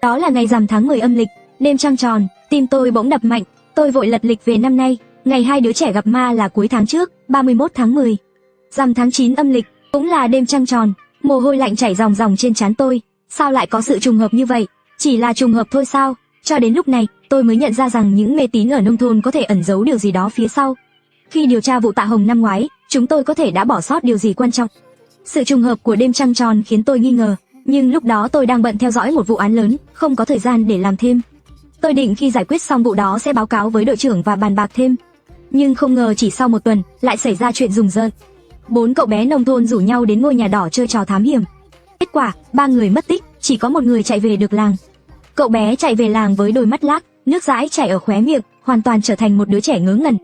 Đó là ngày rằm tháng 10 âm lịch, đêm trăng tròn, tim tôi bỗng đập mạnh. Tôi vội lật lịch về năm nay, ngày hai đứa trẻ gặp ma là cuối tháng trước, 31 tháng 10. Rằm tháng 9 âm lịch, cũng là đêm trăng tròn, mồ hôi lạnh chảy ròng ròng trên trán tôi. Sao lại có sự trùng hợp như vậy? Chỉ là trùng hợp thôi sao? Cho đến lúc này, tôi mới nhận ra rằng những mê tín ở nông thôn có thể ẩn giấu điều gì đó phía sau. Khi điều tra vụ Tạ Hồng năm ngoái, chúng tôi có thể đã bỏ sót điều gì quan trọng. Sự trùng hợp của đêm trăng tròn khiến tôi nghi ngờ, nhưng lúc đó tôi đang bận theo dõi một vụ án lớn, không có thời gian để làm thêm. Tôi định khi giải quyết xong vụ đó sẽ báo cáo với đội trưởng và bàn bạc thêm. Nhưng không ngờ chỉ sau một tuần, lại xảy ra chuyện rùng rợn. 4 cậu bé nông thôn rủ nhau đến ngôi nhà đỏ chơi trò thám hiểm. Kết quả, 3 người mất tích, chỉ có một người chạy về được làng. Cậu bé chạy về làng với đôi mắt lác, nước dãi chảy ở khóe miệng, hoàn toàn trở thành một đứa trẻ ngớ ngẩn.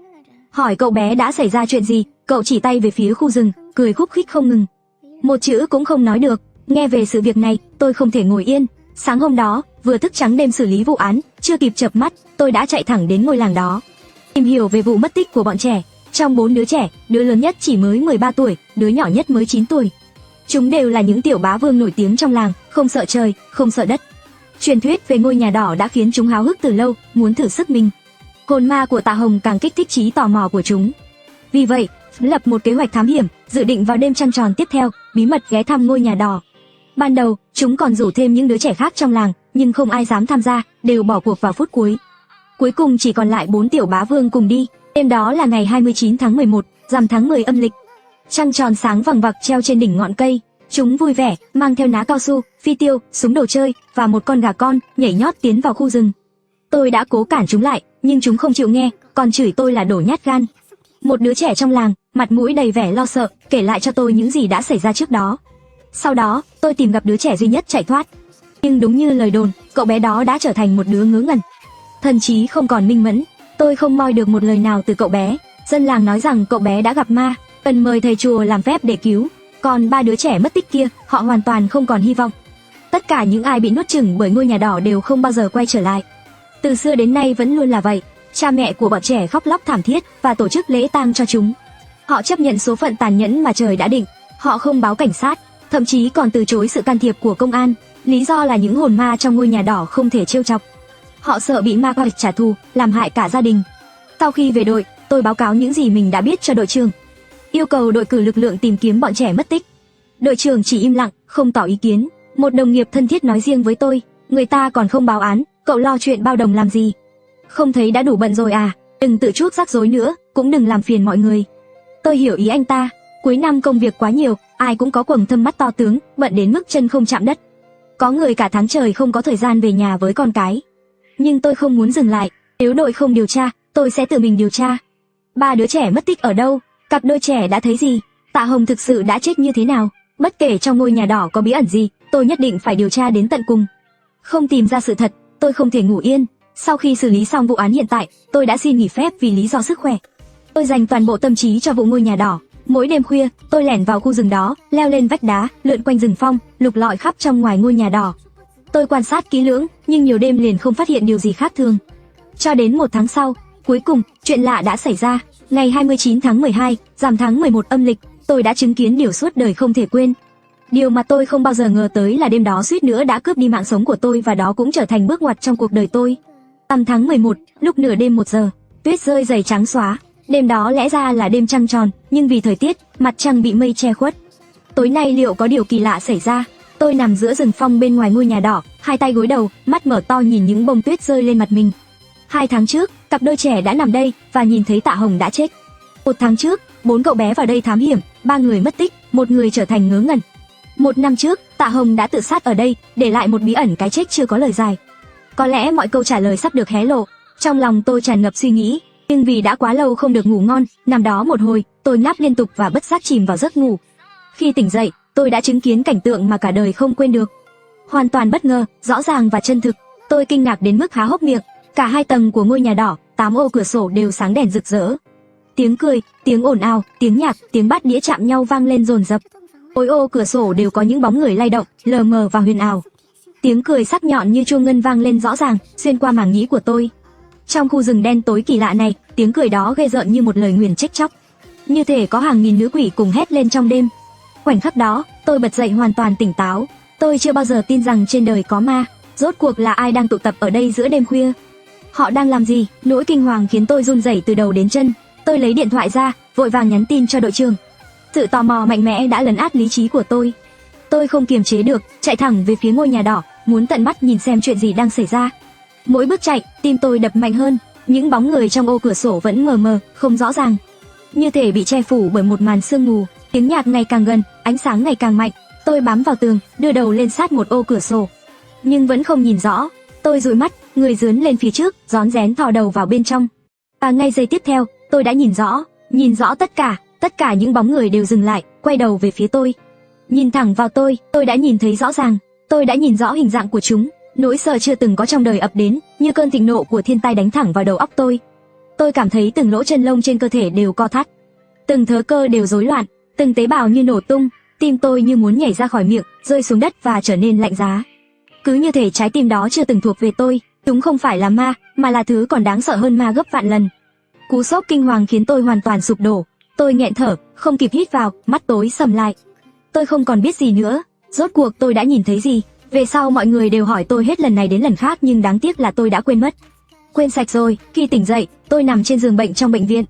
Hỏi cậu bé đã xảy ra chuyện gì, cậu chỉ tay về phía khu rừng, cười khúc khích không ngừng. Một chữ cũng không nói được. Nghe về sự việc này, tôi không thể ngồi yên. Sáng hôm đó, vừa thức trắng đêm xử lý vụ án, chưa kịp chợp mắt, tôi đã chạy thẳng đến ngôi làng đó, tìm hiểu về vụ mất tích của bọn trẻ. Trong 4 đứa trẻ, đứa lớn nhất chỉ mới 13 tuổi, đứa nhỏ nhất mới 9 tuổi. Chúng đều là những tiểu bá vương nổi tiếng trong làng, không sợ trời, không sợ đất. Truyền thuyết về ngôi nhà đỏ đã khiến chúng háo hức từ lâu, muốn thử sức mình. Hồn ma của Tạ Hồng càng kích thích trí tò mò của chúng. Vì vậy, lập một kế hoạch thám hiểm, dự định vào đêm trăng tròn tiếp theo, bí mật ghé thăm ngôi nhà đỏ. Ban đầu, chúng còn rủ thêm những đứa trẻ khác trong làng, nhưng không ai dám tham gia, đều bỏ cuộc vào phút cuối. Cuối cùng chỉ còn lại 4 tiểu bá vương cùng đi. Đêm đó là ngày 29 tháng 11, rằm tháng 10 âm lịch. Trăng tròn sáng vằng vặc treo trên đỉnh ngọn cây. Chúng vui vẻ, mang theo ná cao su, phi tiêu, súng đồ chơi và một con gà con, nhảy nhót tiến vào khu rừng. Tôi đã cố cản chúng lại, nhưng chúng không chịu nghe, còn chửi tôi là đồ nhát gan. Một đứa trẻ trong làng, mặt mũi đầy vẻ lo sợ, kể lại cho tôi những gì đã xảy ra trước đó. Sau đó, tôi tìm gặp đứa trẻ duy nhất chạy thoát. Nhưng đúng như lời đồn, cậu bé đó đã trở thành một đứa ngớ ngẩn. Thần trí không còn minh mẫn. Tôi không moi được một lời nào từ cậu bé. Dân làng nói rằng cậu bé đã gặp ma, cần mời thầy chùa làm phép để cứu. Còn 3 đứa trẻ mất tích kia, họ hoàn toàn không còn hy vọng. Tất cả những ai bị nuốt chửng bởi ngôi nhà đỏ đều không bao giờ quay trở lại. Từ xưa đến nay vẫn luôn là vậy. Cha mẹ của bọn trẻ khóc lóc thảm thiết và tổ chức lễ tang cho chúng. Họ chấp nhận số phận tàn nhẫn mà trời đã định. Họ không báo cảnh sát, thậm chí còn từ chối sự can thiệp của công an. Lý do là những hồn ma trong ngôi nhà đỏ không thể trêu chọc. Họ sợ bị ma quái trả thù, làm hại cả gia đình. Sau khi về đội, tôi báo cáo những gì mình đã biết cho đội trưởng, yêu cầu đội cử lực lượng tìm kiếm bọn trẻ mất tích. Đội trưởng chỉ im lặng, không tỏ ý kiến. Một đồng nghiệp thân thiết nói riêng với tôi, người ta còn không báo án, cậu lo chuyện bao đồng làm gì? Không thấy đã đủ bận rồi à? Đừng tự chuốc rắc rối nữa, cũng đừng làm phiền mọi người. Tôi hiểu ý anh ta, cuối năm công việc quá nhiều, ai cũng có quầng thâm mắt to tướng, bận đến mức chân không chạm đất. Có người cả tháng trời không có thời gian về nhà với con cái. Nhưng tôi không muốn dừng lại, nếu đội không điều tra, tôi sẽ tự mình điều tra. 3 đứa trẻ mất tích ở đâu? Cặp đôi trẻ đã thấy gì? Tạ Hồng thực sự đã chết như thế nào? Bất kể trong ngôi nhà đỏ có bí ẩn gì, tôi nhất định phải điều tra đến tận cùng. Không tìm ra sự thật, tôi không thể ngủ yên. Sau khi xử lý xong vụ án hiện tại, tôi đã xin nghỉ phép vì lý do sức khỏe. Tôi dành toàn bộ tâm trí cho vụ ngôi nhà đỏ. Mỗi đêm khuya, tôi lẻn vào khu rừng đó, leo lên vách đá, lượn quanh rừng phong, lục lọi khắp trong ngoài ngôi nhà đỏ. Tôi quan sát kỹ lưỡng, nhưng nhiều đêm liền không phát hiện điều gì khác thường. Cho đến 1 tháng sau, cuối cùng, chuyện lạ đã xảy ra. Ngày 29 tháng 12, rằm tháng 11 âm lịch, tôi đã chứng kiến điều suốt đời không thể quên. Điều mà tôi không bao giờ ngờ tới là đêm đó suýt nữa đã cướp đi mạng sống của tôi, và đó cũng trở thành bước ngoặt trong cuộc đời tôi. Rằm tháng 11, lúc nửa đêm 1 giờ, tuyết rơi dày trắng xóa. Đêm đó lẽ ra là đêm trăng tròn, nhưng vì thời tiết, mặt trăng bị mây che khuất. Tối nay liệu có điều kỳ lạ xảy ra? Tôi nằm giữa rừng phong bên ngoài ngôi nhà đỏ, hai tay gối đầu, mắt mở to nhìn những bông tuyết rơi lên mặt mình. 2 tháng trước, cặp đôi trẻ đã nằm đây và nhìn thấy Tạ Hồng đã chết. 1 tháng trước, 4 cậu bé vào đây thám hiểm, 3 người mất tích, 1 người trở thành ngớ ngẩn. 1 năm trước, Tạ Hồng đã tự sát ở đây, để lại một bí ẩn cái chết chưa có lời giải. Có lẽ mọi câu trả lời sắp được hé lộ. Trong lòng tôi tràn ngập suy nghĩ, nhưng vì đã quá lâu không được ngủ ngon, nằm đó một hồi, tôi ngáp liên tục và bất giác chìm vào giấc ngủ. Khi tỉnh dậy, tôi đã chứng kiến cảnh tượng mà cả đời không quên được. Hoàn toàn bất ngờ, rõ ràng và chân thực. Tôi kinh ngạc đến mức há hốc miệng. Cả 2 tầng của ngôi nhà đỏ, 8 ô cửa sổ đều sáng đèn rực rỡ. Tiếng cười, tiếng ồn ào, tiếng nhạc, tiếng bát đĩa chạm nhau vang lên dồn dập. Mỗi ô cửa sổ đều có những bóng người lay động, lờ mờ và huyền ảo. Tiếng cười sắc nhọn như chuông ngân vang lên rõ ràng, xuyên qua màng nhĩ của tôi. Trong khu rừng đen tối kỳ lạ này, tiếng cười đó ghê rợn như một lời nguyền trách chóc. Như thể có hàng nghìn nữ quỷ cùng hét lên trong đêm. Khoảnh khắc đó, tôi bật dậy hoàn toàn tỉnh táo. Tôi chưa bao giờ tin rằng trên đời có ma. Rốt cuộc là ai đang tụ tập ở đây giữa đêm khuya? Họ đang làm gì? Nỗi kinh hoàng khiến tôi run rẩy từ đầu đến chân. Tôi lấy điện thoại ra, vội vàng nhắn tin cho đội trưởng. Sự tò mò mạnh mẽ đã lấn át lý trí của tôi. Tôi không kiềm chế được, chạy thẳng về phía ngôi nhà đỏ, muốn tận mắt nhìn xem chuyện gì đang xảy ra. Mỗi bước chạy, tim tôi đập mạnh hơn. Những bóng người trong ô cửa sổ vẫn mờ mờ, không rõ ràng, như thể bị che phủ bởi một màn sương mù. Tiếng nhạc ngày càng gần, ánh sáng ngày càng mạnh. Tôi bám vào tường, đưa đầu lên sát một ô cửa sổ, nhưng vẫn không nhìn rõ. Tôi dụi mắt, người dướn lên phía trước, rón rén thò đầu vào bên trong. Và ngay giây tiếp theo, tôi đã nhìn rõ tất cả những bóng người đều dừng lại, quay đầu về phía tôi. Nhìn thẳng vào tôi đã nhìn thấy rõ ràng, tôi đã nhìn rõ hình dạng của chúng. Nỗi sợ chưa từng có trong đời ập đến, như cơn thịnh nộ của thiên tai đánh thẳng vào đầu óc tôi. Tôi cảm thấy từng lỗ chân lông trên cơ thể đều co thắt, từng thớ cơ đều rối loạn, từng tế bào như nổ tung, tim tôi như muốn nhảy ra khỏi miệng, rơi xuống đất và trở nên lạnh giá. Cứ như thể trái tim đó chưa từng thuộc về tôi, chúng không phải là ma, mà là thứ còn đáng sợ hơn ma gấp vạn lần. Cú sốc kinh hoàng khiến tôi hoàn toàn sụp đổ, tôi nghẹn thở, không kịp hít vào, mắt tối sầm lại. Tôi không còn biết gì nữa, rốt cuộc tôi đã nhìn thấy gì? Về sau mọi người đều hỏi tôi hết lần này đến lần khác, nhưng đáng tiếc là tôi đã quên mất. Quên sạch rồi. Khi tỉnh dậy, tôi nằm trên giường bệnh trong bệnh viện.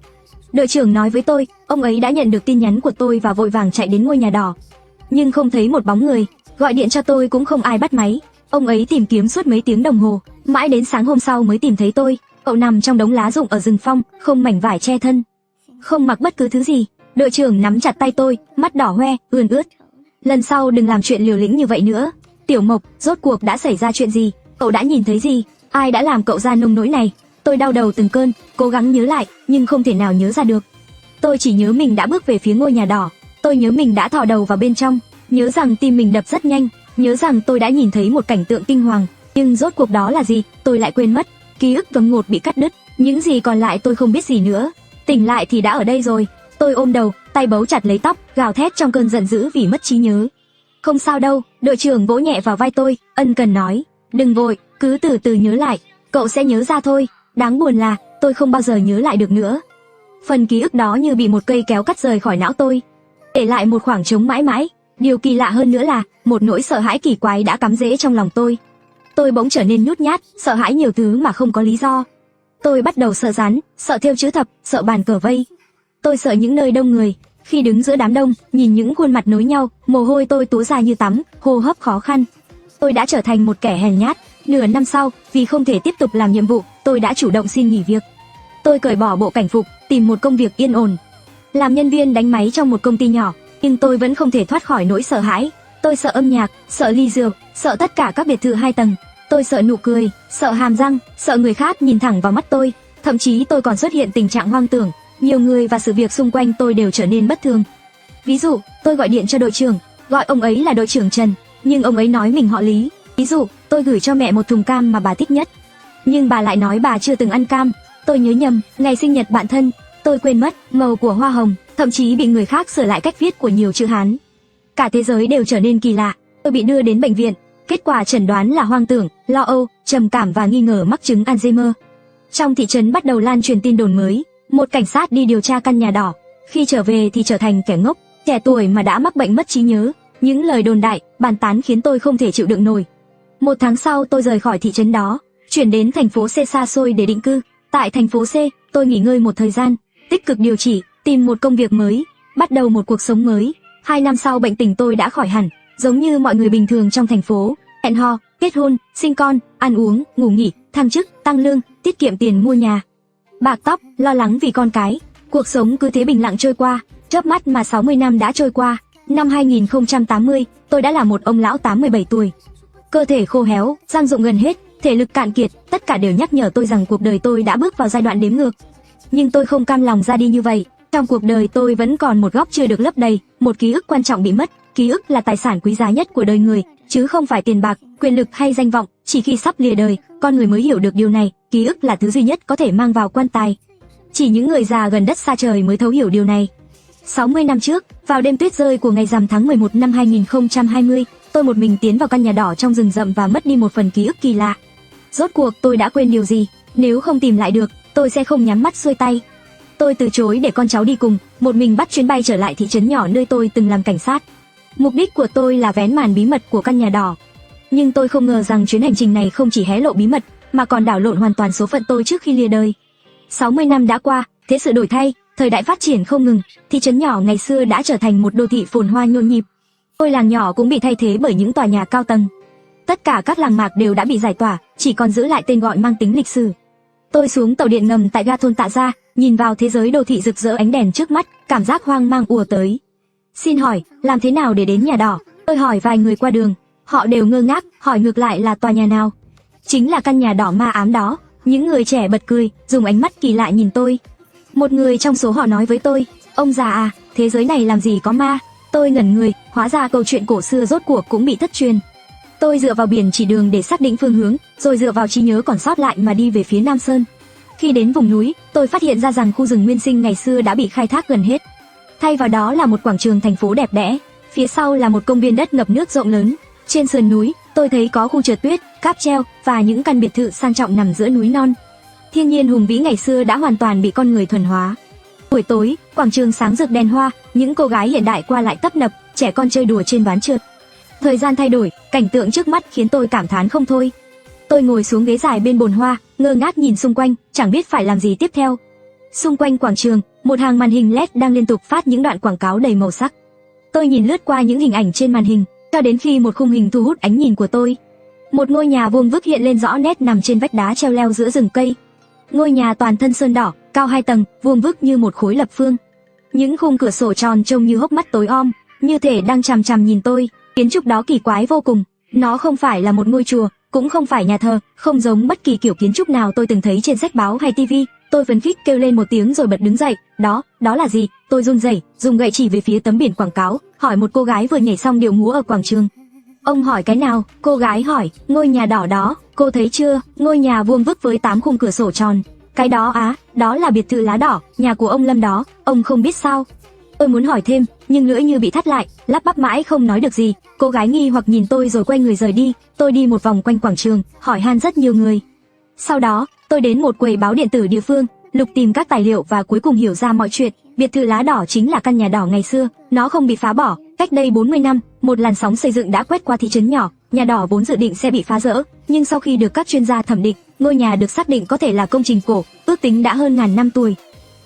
Đội trưởng nói với tôi, ông ấy đã nhận được tin nhắn của tôi và vội vàng chạy đến ngôi nhà đỏ. Nhưng không thấy một bóng người, gọi điện cho tôi cũng không ai bắt máy. Ông ấy tìm kiếm suốt mấy tiếng đồng hồ, mãi đến sáng hôm sau mới tìm thấy tôi. Cậu nằm trong đống lá rụng ở rừng phong, không mảnh vải che thân, không mặc bất cứ thứ gì. Đội trưởng nắm chặt tay tôi, mắt đỏ hoe, ươn ướt. Lần sau đừng làm chuyện liều lĩnh như vậy nữa. Tiểu Mộc, rốt cuộc đã xảy ra chuyện gì? Cậu đã nhìn thấy gì? Ai đã làm cậu ra nông nỗi này? Tôi đau đầu từng cơn, cố gắng nhớ lại, nhưng không thể nào nhớ ra được. Tôi chỉ nhớ mình đã bước về phía ngôi nhà đỏ. Tôi nhớ mình đã thò đầu vào bên trong, nhớ rằng tim mình đập rất nhanh, nhớ rằng tôi đã nhìn thấy một cảnh tượng kinh hoàng. Nhưng rốt cuộc đó là gì? Tôi lại quên mất. Ký ức đột ngột bị cắt đứt, những gì còn lại tôi không biết gì nữa. Tỉnh lại thì đã ở đây rồi. Tôi ôm đầu, tay bấu chặt lấy tóc, gào thét trong cơn giận dữ vì mất trí nhớ. Không sao đâu, đội trưởng vỗ nhẹ vào vai tôi, ân cần nói, đừng vội, cứ từ từ nhớ lại, cậu sẽ nhớ ra thôi. Đáng buồn là, tôi không bao giờ nhớ lại được nữa. Phần ký ức đó như bị một cây kéo cắt rời khỏi não tôi, để lại một khoảng trống mãi mãi. Điều kỳ lạ hơn nữa là, một nỗi sợ hãi kỳ quái đã cắm rễ trong lòng tôi. Tôi bỗng trở nên nhút nhát, sợ hãi nhiều thứ mà không có lý do. Tôi bắt đầu sợ rắn, sợ thêu chữ thập, sợ bàn cờ vây. Tôi sợ những nơi đông người. Khi đứng giữa đám đông, nhìn những khuôn mặt nối nhau, mồ hôi tôi túa ra như tắm, hô hấp khó khăn. Tôi đã trở thành một kẻ hèn nhát. Nửa năm sau, vì không thể tiếp tục làm nhiệm vụ, tôi đã chủ động xin nghỉ việc. Tôi cởi bỏ bộ cảnh phục, tìm một công việc yên ổn, làm nhân viên đánh máy trong một công ty nhỏ. Nhưng tôi vẫn không thể thoát khỏi nỗi sợ hãi. Tôi sợ âm nhạc, sợ ly rượu, sợ tất cả các biệt thự 2 tầng. Tôi sợ nụ cười, sợ hàm răng, sợ người khác nhìn thẳng vào mắt tôi. Thậm chí tôi còn xuất hiện tình trạng hoang tưởng. Nhiều người và sự việc xung quanh tôi đều trở nên bất thường. Ví dụ, tôi gọi điện cho đội trưởng, gọi ông ấy là đội trưởng Trần, nhưng ông ấy nói mình họ Lý. Ví dụ, tôi gửi cho mẹ một thùng cam mà bà thích nhất, nhưng bà lại nói bà chưa từng ăn cam. Tôi nhớ nhầm ngày sinh nhật bạn thân, tôi quên mất màu của hoa hồng, thậm chí bị người khác sửa lại cách viết của nhiều chữ Hán. Cả thế giới đều trở nên kỳ lạ. Tôi bị đưa đến bệnh viện, kết quả chẩn đoán là hoang tưởng, lo âu, trầm cảm và nghi ngờ mắc chứng Alzheimer. Trong thị trấn bắt đầu lan truyền tin đồn mới. Một cảnh sát đi điều tra căn nhà đỏ, khi trở về thì trở thành kẻ ngốc, trẻ tuổi mà đã mắc bệnh mất trí nhớ. Những lời đồn đại, bàn tán khiến tôi không thể chịu đựng nổi. 1 tháng sau tôi rời khỏi thị trấn đó, chuyển đến thành phố C xa xôi để định cư. Tại thành phố C, tôi nghỉ ngơi một thời gian, tích cực điều trị, tìm một công việc mới, bắt đầu một cuộc sống mới. 2 năm sau bệnh tình tôi đã khỏi hẳn, giống như mọi người bình thường trong thành phố, hẹn hò, kết hôn, sinh con, ăn uống, ngủ nghỉ, thăng chức, tăng lương, tiết kiệm tiền mua nhà, bạc tóc, lo lắng vì con cái. Cuộc sống cứ thế bình lặng trôi qua, chớp mắt mà 60 năm đã trôi qua. Năm 2080, tôi đã là một ông lão 87 tuổi. Cơ thể khô héo, răng rụng gần hết, thể lực cạn kiệt, tất cả đều nhắc nhở tôi rằng cuộc đời tôi đã bước vào giai đoạn đếm ngược. Nhưng tôi không cam lòng ra đi như vậy. Trong cuộc đời tôi vẫn còn một góc chưa được lấp đầy, một ký ức quan trọng bị mất. Ký ức là tài sản quý giá nhất của đời người, chứ không phải tiền bạc, quyền lực hay danh vọng. Chỉ khi sắp lìa đời, con người mới hiểu được điều này. Ký ức là thứ duy nhất có thể mang vào quan tài. Chỉ những người già gần đất xa trời mới thấu hiểu điều này. 60 năm trước, vào đêm tuyết rơi của ngày rằm tháng 11 năm 2020, tôi một mình tiến vào căn nhà đỏ trong rừng rậm và mất đi một phần ký ức kỳ lạ. Rốt cuộc tôi đã quên điều gì? Nếu không tìm lại được, tôi sẽ không nhắm mắt xuôi tay. Tôi từ chối để con cháu đi cùng, một mình bắt chuyến bay trở lại thị trấn nhỏ nơi tôi từng làm cảnh sát. Mục đích của tôi là vén màn bí mật của căn nhà đỏ. Nhưng tôi không ngờ rằng chuyến hành trình này không chỉ hé lộ bí mật, mà còn đảo lộn hoàn toàn số phận tôi trước khi lìa đời. 60 năm đã qua, thế sự đổi thay, thời đại phát triển không ngừng, thị trấn nhỏ ngày xưa đã trở thành một đô thị phồn hoa nhộn nhịp. Ngôi làng nhỏ cũng bị thay thế bởi những tòa nhà cao tầng. Tất cả các làng mạc đều đã bị giải tỏa, chỉ còn giữ lại tên gọi mang tính lịch sử. Tôi xuống tàu điện ngầm tại ga thôn Tạ Gia, nhìn vào thế giới đô thị rực rỡ ánh đèn trước mắt, cảm giác hoang mang ùa tới. Xin hỏi, làm thế nào để đến nhà đỏ? Tôi hỏi vài người qua đường, họ đều ngơ ngác, hỏi ngược lại là tòa nhà nào. Chính là căn nhà đỏ ma ám đó. Những người trẻ bật cười, dùng ánh mắt kỳ lạ nhìn tôi. Một người trong số họ nói với tôi, ông già à, thế giới này làm gì có ma? Tôi ngẩn người, hóa ra câu chuyện cổ xưa rốt cuộc cũng bị thất truyền. Tôi dựa vào biển chỉ đường để xác định phương hướng, rồi dựa vào trí nhớ còn sót lại mà đi về phía Nam Sơn. Khi đến vùng núi, tôi phát hiện ra rằng khu rừng nguyên sinh ngày xưa đã bị khai thác gần hết. Thay vào đó là một quảng trường thành phố đẹp đẽ, phía sau là một công viên đất ngập nước rộng lớn. Trên sườn núi, tôi thấy có khu trượt tuyết, cáp treo và những căn biệt thự sang trọng nằm giữa núi non. Thiên nhiên hùng vĩ ngày xưa đã hoàn toàn bị con người thuần hóa. Buổi tối, quảng trường sáng rực đèn hoa, những cô gái hiện đại qua lại tấp nập, trẻ con chơi đùa trên ván trượt. Thời gian thay đổi, cảnh tượng trước mắt khiến tôi cảm thán không thôi. Tôi ngồi xuống ghế dài bên bồn hoa, ngơ ngác nhìn xung quanh, chẳng biết phải làm gì tiếp theo. Xung quanh quảng trường, một hàng màn hình LED đang liên tục phát những đoạn quảng cáo đầy màu sắc. Tôi nhìn lướt qua những hình ảnh trên màn hình, cho đến khi một khung hình thu hút ánh nhìn của tôi. Một ngôi nhà vuông vức hiện lên rõ nét nằm trên vách đá treo leo giữa rừng cây. Ngôi nhà toàn thân sơn đỏ, cao 2 tầng, vuông vức như một khối lập phương. Những khung cửa sổ tròn trông như hốc mắt tối om, như thể đang chằm chằm nhìn tôi. Kiến trúc đó kỳ quái vô cùng. Nó không phải là một ngôi chùa, cũng không phải nhà thờ, không giống bất kỳ kiểu kiến trúc nào tôi từng thấy trên sách báo hay tivi. Tôi phấn khích kêu lên một tiếng rồi bật đứng dậy. Đó là gì? Tôi run rẩy, dùng gậy chỉ về phía tấm biển quảng cáo, hỏi một cô gái vừa nhảy xong điệu múa ở quảng trường. Ông hỏi cái nào? Cô gái hỏi. Ngôi nhà đỏ đó, cô thấy chưa? Ngôi nhà vuông vức với 8 khung cửa sổ tròn. Cái đó á, đó là biệt thự lá đỏ, nhà của ông Lâm đó, ông không biết sao? Tôi muốn hỏi thêm, nhưng lưỡi như bị thắt lại, lắp bắp mãi không nói được gì. Cô gái nghi hoặc nhìn tôi rồi quay người rời đi. Tôi đi một vòng quanh quảng trường, hỏi han rất nhiều người. Sau đó, tôi đến một quầy báo điện tử địa phương, lục tìm các tài liệu và cuối cùng hiểu ra mọi chuyện. Biệt thự lá đỏ chính là căn nhà đỏ ngày xưa, nó không bị phá bỏ. Cách đây 40 năm, một làn sóng xây dựng đã quét qua thị trấn nhỏ, nhà đỏ vốn dự định sẽ bị phá rỡ, nhưng sau khi được các chuyên gia thẩm định, ngôi nhà được xác định có thể là công trình cổ, ước tính đã hơn ngàn năm tuổi.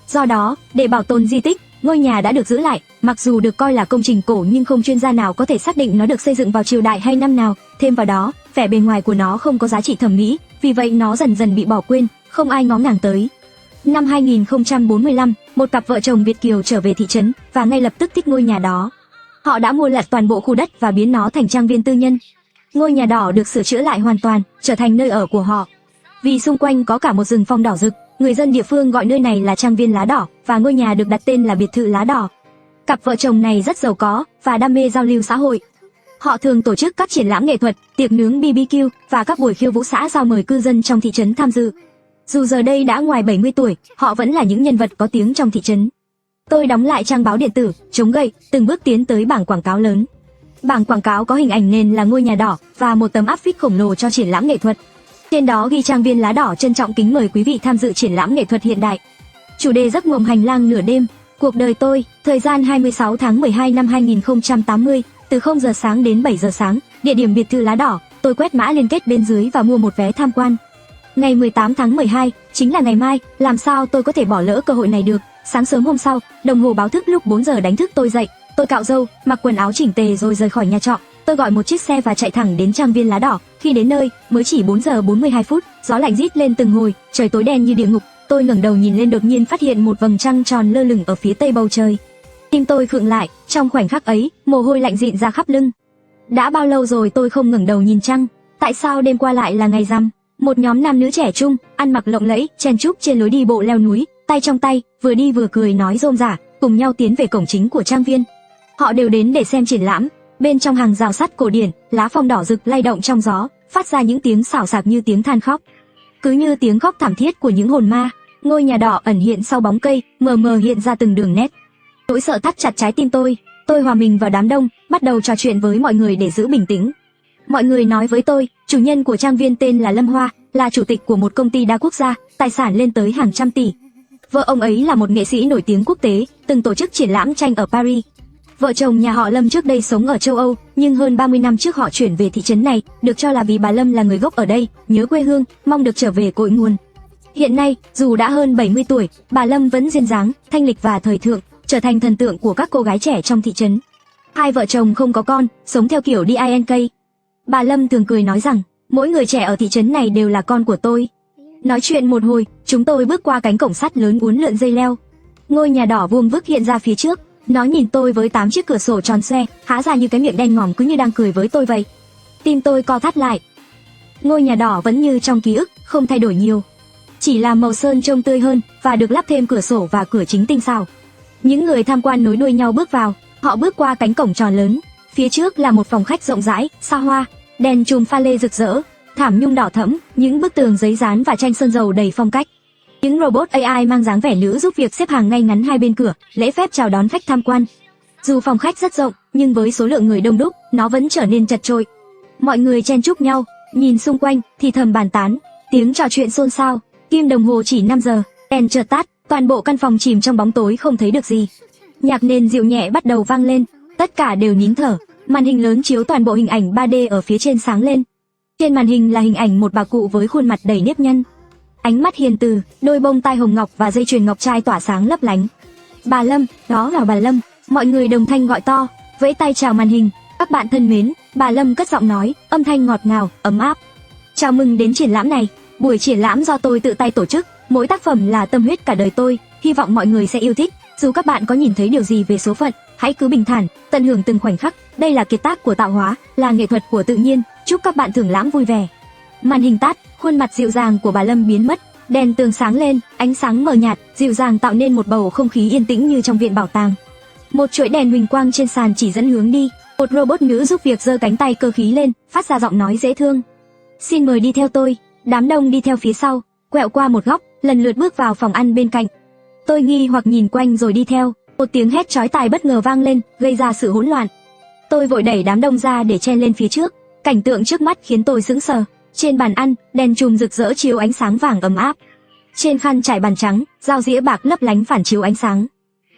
Do đó, để bảo tồn di tích, ngôi nhà đã được giữ lại, mặc dù được coi là công trình cổ nhưng không chuyên gia nào có thể xác định nó được xây dựng vào triều đại hay năm nào. Thêm vào đó, vẻ bề ngoài của nó không có giá trị thẩm mỹ, vì vậy nó dần dần bị bỏ quên, không ai ngó ngàng tới. Năm 2045, một cặp vợ chồng Việt kiều trở về thị trấn và ngay lập tức thích ngôi nhà đó. Họ đã mua lại toàn bộ khu đất và biến nó thành trang viên tư nhân. Ngôi nhà đỏ được sửa chữa lại hoàn toàn, trở thành nơi ở của họ. Vì xung quanh có cả một rừng phong đỏ rực, người dân địa phương gọi nơi này là trang viên lá đỏ và ngôi nhà được đặt tên là biệt thự lá đỏ. Cặp vợ chồng này rất giàu có và đam mê giao lưu xã hội. Họ thường tổ chức các triển lãm nghệ thuật, tiệc nướng BBQ và các buổi khiêu vũ xã giao mời cư dân trong thị trấn tham dự. Dù giờ đây đã ngoài 70 tuổi, họ vẫn là những nhân vật có tiếng trong thị trấn. Tôi đóng lại trang báo điện tử, chống gậy, từng bước tiến tới bảng quảng cáo lớn. Bảng quảng cáo có hình ảnh nền là ngôi nhà đỏ và một tấm áp phích khổng lồ cho triển lãm nghệ thuật. Trên đó ghi trang viên lá đỏ trân trọng kính mời quý vị tham dự triển lãm nghệ thuật hiện đại. Chủ đề giấc mộng hành lang nửa đêm, cuộc đời tôi, thời gian 26 tháng 12 năm 2080, từ 0 giờ sáng đến 7 giờ sáng, địa điểm biệt thự lá đỏ. Tôi quét mã liên kết bên dưới và mua một vé tham quan. Ngày 18 tháng 12, chính là ngày mai, làm sao tôi có thể bỏ lỡ cơ hội này được. Sáng sớm hôm sau, đồng hồ báo thức lúc 4 giờ đánh thức tôi dậy. Tôi cạo râu, mặc quần áo chỉnh tề rồi rời khỏi nhà trọ. Tôi gọi một chiếc xe và chạy thẳng đến trang viên lá đỏ. Khi đến nơi, mới chỉ 4 giờ 42 phút, gió lạnh rít lên từng hồi, trời tối đen như địa ngục. Tôi ngẩng đầu nhìn lên, đột nhiên phát hiện một vầng trăng tròn lơ lửng ở phía tây bầu trời. Tim tôi khựng lại, trong khoảnh khắc ấy, mồ hôi lạnh rịn ra khắp lưng. Đã bao lâu rồi tôi không ngẩng đầu nhìn trăng? Tại sao đêm qua lại là ngày rằm? Một nhóm nam nữ trẻ trung, ăn mặc lộng lẫy, chen chúc trên lối đi bộ leo núi, tay trong tay, vừa đi vừa cười nói rôm rả, cùng nhau tiến về cổng chính của trang viên. Họ đều đến để xem triển lãm. Bên trong hàng rào sắt cổ điển, lá phong đỏ rực lay động trong gió, phát ra những tiếng xào xạc như tiếng than khóc. Cứ như tiếng khóc thảm thiết của những hồn ma. Ngôi nhà đỏ ẩn hiện sau bóng cây, mờ mờ hiện ra từng đường nét. Nỗi sợ thắt chặt trái tim tôi. Tôi hòa mình vào đám đông, bắt đầu trò chuyện với mọi người để giữ bình tĩnh. Mọi người nói với tôi, chủ nhân của trang viên tên là Lâm Hoa, là chủ tịch của một công ty đa quốc gia, tài sản lên tới hàng trăm tỷ. Vợ ông ấy là một nghệ sĩ nổi tiếng quốc tế, từng tổ chức triển lãm tranh ở Paris. Vợ chồng nhà họ Lâm trước đây sống ở châu Âu, nhưng hơn 30 năm trước họ chuyển về thị trấn này, được cho là vì bà Lâm là người gốc ở đây, nhớ quê hương, mong được trở về cội nguồn. Hiện nay, dù đã hơn 70 tuổi, bà Lâm vẫn duyên dáng, thanh lịch và thời thượng, trở thành thần tượng của các cô gái trẻ trong thị trấn. Hai vợ chồng không có con, sống theo kiểu DINK. Bà Lâm thường cười nói rằng, mỗi người trẻ ở thị trấn này đều là con của tôi. Nói chuyện một hồi, chúng tôi bước qua cánh cổng sắt lớn uốn lượn dây leo. Ngôi nhà đỏ vuông vức hiện ra phía trước, nó nhìn tôi với 8 chiếc cửa sổ tròn xoe, há ra như cái miệng đen ngòm, cứ như đang cười với tôi vậy. Tim tôi co thắt lại. Ngôi nhà đỏ vẫn như trong ký ức, không thay đổi nhiều. Chỉ là màu sơn trông tươi hơn và được lắp thêm cửa sổ và cửa chính tinh xảo. Những người tham quan nối đuôi nhau bước vào, họ bước qua cánh cổng tròn lớn. Phía trước là một phòng khách rộng rãi, xa hoa, đèn chùm pha lê rực rỡ, thảm nhung đỏ thẫm, những bức tường giấy dán và tranh sơn dầu đầy phong cách. Những robot AI mang dáng vẻ nữ giúp việc xếp hàng ngay ngắn hai bên cửa, lễ phép chào đón khách tham quan. Dù phòng khách rất rộng, nhưng với số lượng người đông đúc, nó vẫn trở nên chật chội. Mọi người chen chúc nhau, nhìn xung quanh, thì thầm bàn tán, tiếng trò chuyện xôn xao. Kim đồng hồ chỉ 5 giờ, đèn chợt tắt, toàn bộ căn phòng chìm trong bóng tối không thấy được gì. Nhạc nền dịu nhẹ bắt đầu vang lên, tất cả đều nín thở. Màn hình lớn chiếu toàn bộ hình ảnh 3D ở phía trên sáng lên. Trên màn hình là hình ảnh một bà cụ với khuôn mặt đầy nếp nhăn, ánh mắt hiền từ, đôi bông tai hồng ngọc và dây chuyền ngọc trai tỏa sáng lấp lánh. Bà Lâm, đó là bà Lâm. Mọi người đồng thanh gọi to, vẫy tay chào màn hình. Các bạn thân mến, bà Lâm cất giọng nói, âm thanh ngọt ngào, ấm áp. Chào mừng đến triển lãm này. Buổi triển lãm do tôi tự tay tổ chức, mỗi tác phẩm là tâm huyết cả đời tôi, hy vọng mọi người sẽ yêu thích. Dù các bạn có nhìn thấy điều gì về số phận, hãy cứ bình thản, tận hưởng từng khoảnh khắc. Đây là kiệt tác của tạo hóa, là nghệ thuật của tự nhiên. Chúc các bạn thưởng lãm vui vẻ. Màn hình tắt, khuôn mặt dịu dàng của bà Lâm biến mất, đèn tường sáng lên, ánh sáng mờ nhạt, dịu dàng tạo nên một bầu không khí yên tĩnh như trong viện bảo tàng. Một chuỗi đèn huỳnh quang trên sàn chỉ dẫn hướng đi, một robot nữ giúp việc giơ cánh tay cơ khí lên, phát ra giọng nói dễ thương. Xin mời đi theo tôi. Đám đông đi theo phía sau, quẹo qua một góc, lần lượt bước vào phòng ăn bên cạnh. Tôi nghi hoặc nhìn quanh rồi đi theo. Một tiếng hét chói tai bất ngờ vang lên, gây ra sự hỗn loạn. Tôi vội đẩy đám đông ra để chen lên phía trước. Cảnh tượng trước mắt khiến tôi sững sờ. Trên bàn ăn, đèn chùm rực rỡ chiếu ánh sáng vàng ấm áp. Trên khăn trải bàn trắng, dao dĩa bạc lấp lánh phản chiếu ánh sáng.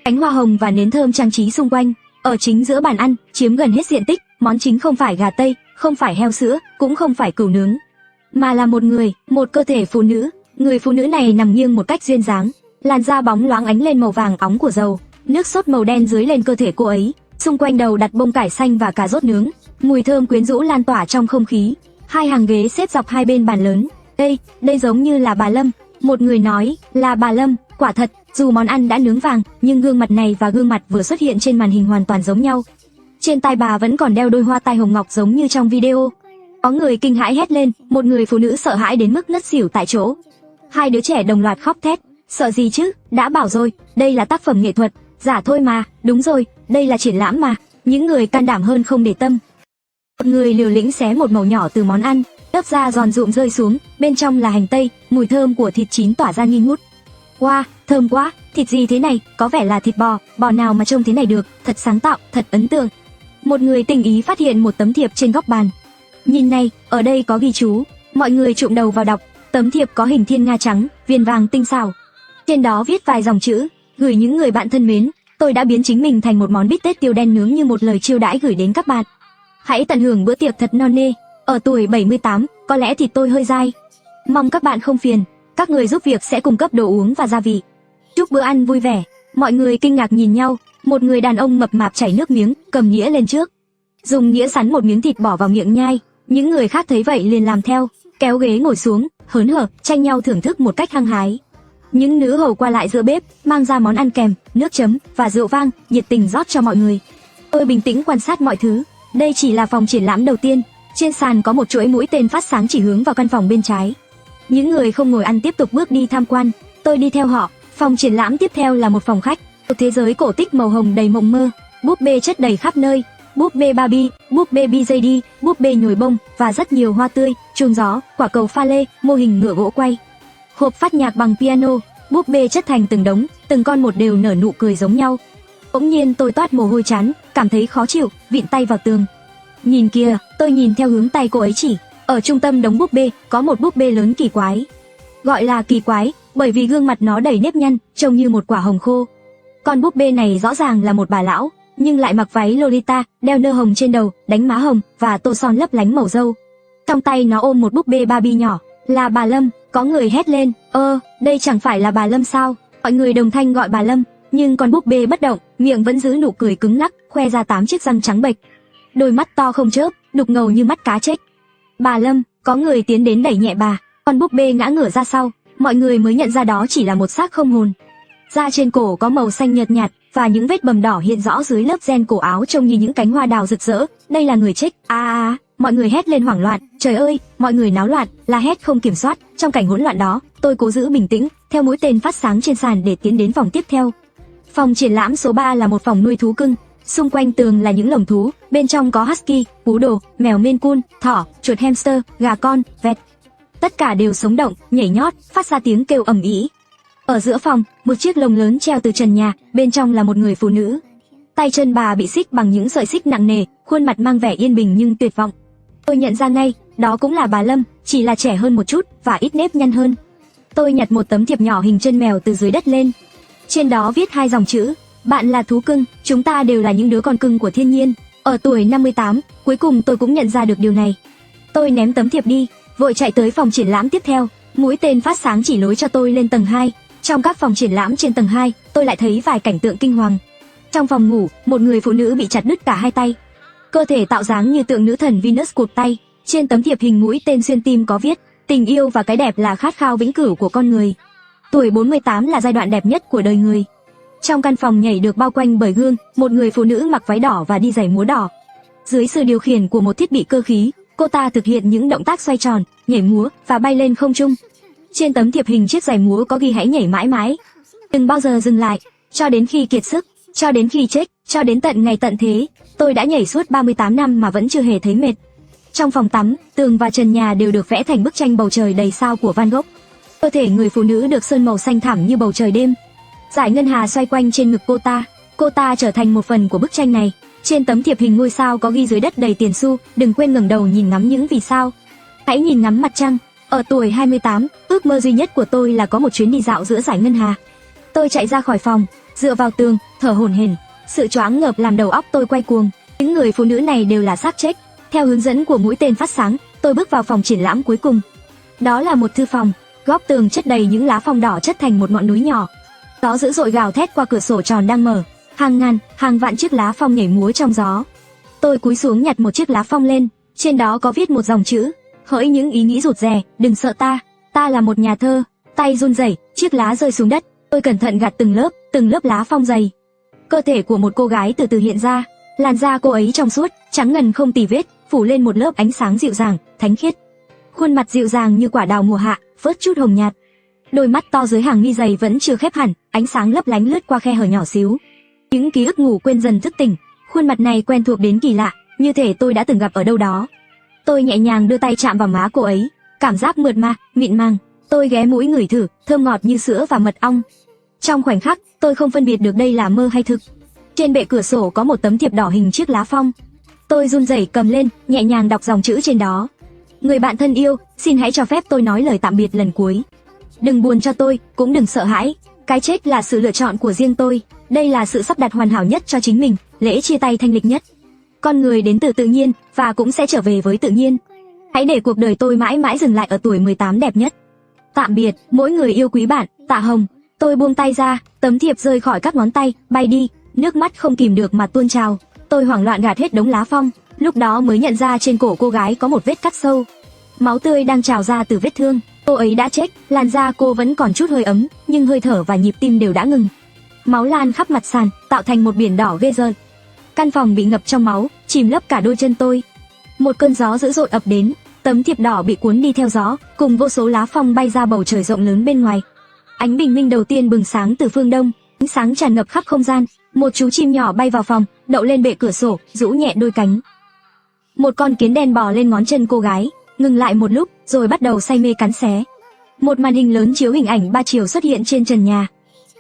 Cánh hoa hồng và nến thơm trang trí xung quanh. Ở chính giữa bàn ăn, chiếm gần hết diện tích, món chính không phải gà tây, không phải heo sữa, cũng không phải cừu nướng, mà là một người, một cơ thể phụ nữ. Người phụ nữ này nằm nghiêng một cách duyên dáng, làn da bóng loáng ánh lên màu vàng óng của dầu, nước sốt màu đen dưới lên cơ thể cô ấy. Xung quanh đầu đặt bông cải xanh và cà rốt nướng, mùi thơm quyến rũ lan tỏa trong không khí. Hai hàng ghế xếp dọc hai bên bàn lớn. Đây giống như là bà Lâm. Một người nói, là bà Lâm, quả thật, dù món ăn đã nướng vàng, nhưng gương mặt này và gương mặt vừa xuất hiện trên màn hình hoàn toàn giống nhau. Trên tai bà vẫn còn đeo đôi hoa tai hồng ngọc giống như trong video. Có người kinh hãi hét lên, một người phụ nữ sợ hãi đến mức ngất xỉu tại chỗ. Hai đứa trẻ đồng loạt khóc thét, sợ gì chứ, đã bảo rồi, đây là tác phẩm nghệ thuật, giả thôi mà, đúng rồi, đây là triển lãm mà. Những người can đảm hơn không để tâm. Một người liều lĩnh xé một mẩu nhỏ từ món ăn, lớp da giòn rụm rơi xuống, bên trong là hành tây, mùi thơm của thịt chín tỏa ra nghi ngút. Wow, thơm quá, thịt gì thế này, có vẻ là thịt bò, bò nào mà trông thế này được, thật sáng tạo, thật ấn tượng. Một người tình ý phát hiện một tấm thiệp trên góc bàn. Nhìn này, ở đây có ghi chú. Mọi người chụm đầu vào đọc. Tấm thiệp có hình thiên nga trắng, viền vàng tinh xảo. Trên đó viết vài dòng chữ, gửi những người bạn thân mến, tôi đã biến chính mình thành một món bít tết tiêu đen nướng như một lời chiêu đãi gửi đến các bạn. Hãy tận hưởng bữa tiệc thật non nê. Ở tuổi 78, có lẽ thịt tôi hơi dai. Mong các bạn không phiền, các người giúp việc sẽ cung cấp đồ uống và gia vị. Chúc bữa ăn vui vẻ. Mọi người kinh ngạc nhìn nhau. Một người đàn ông mập mạp chảy nước miếng, cầm nĩa lên trước, dùng nĩa sắn một miếng thịt bỏ vào miệng nhai. Những người khác thấy vậy liền làm theo, kéo ghế ngồi xuống, hớn hở, tranh nhau thưởng thức một cách hăng hái. Những nữ hầu qua lại giữa bếp, mang ra món ăn kèm, nước chấm và rượu vang, nhiệt tình rót cho mọi người. Tôi bình tĩnh quan sát mọi thứ. Đây chỉ là phòng triển lãm đầu tiên. Trên sàn có một chuỗi mũi tên phát sáng chỉ hướng vào căn phòng bên trái. Những người không ngồi ăn tiếp tục bước đi tham quan. Tôi đi theo họ. Phòng triển lãm tiếp theo là một phòng khách. Một thế giới cổ tích màu hồng đầy mộng mơ. Búp bê chất đầy khắp nơi. Búp bê Barbie, búp bê BJD, búp bê nhồi bông và rất nhiều hoa tươi, chuông gió, quả cầu pha lê, mô hình ngựa gỗ quay. Hộp phát nhạc bằng piano, búp bê chất thành từng đống, từng con một đều nở nụ cười giống nhau. Bỗng nhiên tôi toát mồ hôi trán, cảm thấy khó chịu, vịn tay vào tường. Nhìn kìa, tôi nhìn theo hướng tay cô ấy chỉ. Ở trung tâm đống búp bê có một búp bê lớn kỳ quái. Gọi là kỳ quái, bởi vì gương mặt nó đầy nếp nhăn, trông như một quả hồng khô. Con búp bê này rõ ràng là một bà lão, nhưng lại mặc váy Lolita, đeo nơ hồng trên đầu, đánh má hồng và tô son lấp lánh màu râu. Trong tay nó ôm một búp bê Barbie nhỏ, là bà Lâm. Có người hét lên, đây chẳng phải là bà Lâm sao? Mọi người đồng thanh gọi bà Lâm, nhưng con búp bê bất động, miệng vẫn giữ nụ cười cứng ngắc, khoe ra 8 chiếc răng trắng bệch. Đôi mắt to không chớp, đục ngầu như mắt cá trích. Bà Lâm, có người tiến đến đẩy nhẹ bà, con búp bê ngã ngửa ra sau, mọi người mới nhận ra đó chỉ là một xác không hồn. Da trên cổ có màu xanh nhợt nhạt và những vết bầm đỏ hiện rõ dưới lớp ren cổ áo trông như những cánh hoa đào rực rỡ. Đây là người chết. Mọi người hét lên hoảng loạn. Trời ơi, mọi người náo loạn, la hét không kiểm soát. Trong cảnh hỗn loạn đó, tôi cố giữ bình tĩnh, theo mũi tên phát sáng trên sàn để tiến đến phòng tiếp theo. Phòng triển lãm số 3 là một phòng nuôi thú cưng. Xung quanh tường là những lồng thú, bên trong có husky, poodle, mèo Maine Coon, thỏ, chuột hamster, gà con, vẹt. Tất cả đều sống động, nhảy nhót, phát ra tiếng kêu ầm ĩ. Ở giữa phòng, một chiếc lồng lớn treo từ trần nhà, bên trong là một người phụ nữ. Tay chân bà bị xích bằng những sợi xích nặng nề, khuôn mặt mang vẻ yên bình nhưng tuyệt vọng. Tôi nhận ra ngay, đó cũng là bà Lâm, chỉ là trẻ hơn một chút và ít nếp nhăn hơn. Tôi nhặt một tấm thiệp nhỏ hình chân mèo từ dưới đất lên. Trên đó viết 2 dòng chữ: bạn là thú cưng, chúng ta đều là những đứa con cưng của thiên nhiên. Ở tuổi 58, cuối cùng tôi cũng nhận ra được điều này. Tôi ném tấm thiệp đi, vội chạy tới phòng triển lãm tiếp theo. Mũi tên phát sáng chỉ lối cho tôi lên tầng 2. Trong các phòng triển lãm trên tầng 2, tôi lại thấy vài cảnh tượng kinh hoàng. Trong phòng ngủ, một người phụ nữ bị chặt đứt cả 2 tay. Cơ thể tạo dáng như tượng nữ thần Venus cụt tay. Trên tấm thiệp hình mũi tên xuyên tim có viết: tình yêu và cái đẹp là khát khao vĩnh cửu của con người. Tuổi 48 là giai đoạn đẹp nhất của đời người. Trong căn phòng nhảy được bao quanh bởi gương, một người phụ nữ mặc váy đỏ và đi giày múa đỏ. Dưới sự điều khiển của một thiết bị cơ khí, cô ta thực hiện những động tác xoay tròn, nhảy múa và bay lên không trung. Trên tấm thiệp hình chiếc giày múa có ghi hãy nhảy mãi mãi, đừng bao giờ dừng lại, cho đến khi kiệt sức, cho đến khi chết, cho đến tận ngày tận thế. Tôi đã nhảy suốt 38 năm mà vẫn chưa hề thấy mệt. Trong phòng tắm, tường và trần nhà đều được vẽ thành bức tranh bầu trời đầy sao của Van Gogh. Cơ thể người phụ nữ được sơn màu xanh thẳm như bầu trời đêm. Dải ngân hà xoay quanh trên ngực cô ta trở thành một phần của bức tranh này. Trên tấm thiệp hình ngôi sao có ghi dưới đất đầy tiền xu: đừng quên ngẩng đầu nhìn ngắm những vì sao. Hãy nhìn ngắm mặt trăng. Ở tuổi 28, ước mơ duy nhất của tôi là có một chuyến đi dạo giữa dải ngân hà. Tôi chạy ra khỏi phòng, dựa vào tường, thở hổn hển. Sự choáng ngợp làm đầu óc tôi quay cuồng. Những người phụ nữ này đều là xác chết. Theo hướng dẫn của mũi tên phát sáng, tôi bước vào phòng triển lãm cuối cùng. Đó là một thư phòng, góc tường chất đầy những lá phong đỏ chất thành một ngọn núi nhỏ. Gió dữ dội gào thét qua cửa sổ tròn đang mở, hàng ngàn, hàng vạn chiếc lá phong nhảy múa trong gió. Tôi cúi xuống nhặt một chiếc lá phong lên, trên đó có viết một dòng chữ: hỡi những ý nghĩ rụt rè, đừng sợ ta là một nhà thơ. Tay run rẩy, chiếc lá rơi xuống đất, tôi cẩn thận gạt từng lớp lá phong dày. Cơ thể của một cô gái từ từ hiện ra, làn da cô ấy trong suốt, trắng ngần không tì vết, phủ lên một lớp ánh sáng dịu dàng, thánh khiết. Khuôn mặt dịu dàng như quả đào mùa hạ, phớt chút hồng nhạt. Đôi mắt to dưới hàng mi dày vẫn chưa khép hẳn, ánh sáng lấp lánh lướt qua khe hở nhỏ xíu. Những ký ức ngủ quên dần thức tỉnh, khuôn mặt này quen thuộc đến kỳ lạ, như thể tôi đã từng gặp ở đâu đó. Tôi nhẹ nhàng đưa tay chạm vào má cô ấy, cảm giác mượt mà, mịn màng. Tôi ghé mũi ngửi thử, thơm ngọt như sữa và mật ong. Trong khoảnh khắc, tôi không phân biệt được đây là mơ hay thực. Trên bệ cửa sổ có một tấm thiệp đỏ hình chiếc lá phong. Tôi run rẩy cầm lên, nhẹ nhàng đọc dòng chữ trên đó: người bạn thân yêu, xin hãy cho phép tôi nói lời tạm biệt lần cuối. Đừng buồn cho tôi, cũng đừng sợ hãi. Cái chết là sự lựa chọn của riêng tôi. Đây là sự sắp đặt hoàn hảo nhất cho chính mình, lễ chia tay thanh lịch nhất. Con người đến từ tự nhiên và cũng sẽ trở về với tự nhiên. Hãy để cuộc đời tôi mãi mãi dừng lại ở tuổi 18 đẹp nhất. Tạm biệt, mỗi người yêu quý bạn, Tạ Hồng. Tôi buông tay ra, tấm thiệp rơi khỏi các ngón tay, bay đi, nước mắt không kìm được mà tuôn trào. Tôi hoảng loạn gạt hết đống lá phong, lúc đó mới nhận ra trên cổ cô gái có một vết cắt sâu. máu tươi đang trào ra từ vết thương. Cô ấy đã chết, làn da cô vẫn còn chút hơi ấm, nhưng hơi thở và nhịp tim đều đã ngừng. Máu lan khắp mặt sàn, tạo thành một biển đỏ ghê rợn. Căn phòng bị ngập trong máu, chìm lấp cả đôi chân tôi. Một cơn gió dữ dội ập đến, tấm thiệp đỏ bị cuốn đi theo gió, cùng vô số lá phong bay ra bầu trời rộng lớn bên ngoài. Ánh bình minh đầu tiên bừng sáng từ phương đông, ánh sáng tràn ngập khắp không gian. Một chú chim nhỏ bay vào phòng, đậu lên bệ cửa sổ, rũ nhẹ đôi cánh. Một con kiến đen bò lên ngón chân cô gái, ngừng lại một lúc, rồi bắt đầu say mê cắn xé. Một màn hình lớn chiếu hình ảnh 3 chiều xuất hiện trên trần nhà.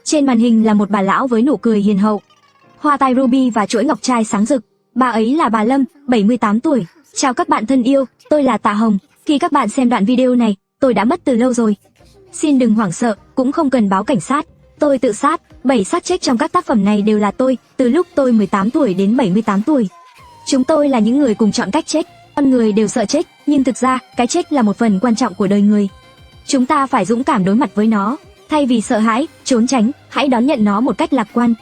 Trên màn hình là một bà lão với nụ cười hiền hậu, hoa tai ruby và chuỗi ngọc trai sáng rực. Bà ấy là bà Lâm, 78 tuổi. Chào các bạn thân yêu, tôi là Tạ Hồng. Khi các bạn xem đoạn video này, tôi đã mất từ lâu rồi. Xin đừng hoảng sợ, cũng không cần báo cảnh sát. Tôi tự sát, 7 xác chết trong các tác phẩm này đều là tôi, từ lúc tôi 18 tuổi đến 78 tuổi. Chúng tôi là những người cùng chọn cách chết. Con người đều sợ chết, nhưng thực ra, cái chết là một phần quan trọng của đời người. Chúng ta phải dũng cảm đối mặt với nó. Thay vì sợ hãi, trốn tránh, hãy đón nhận nó một cách lạc quan.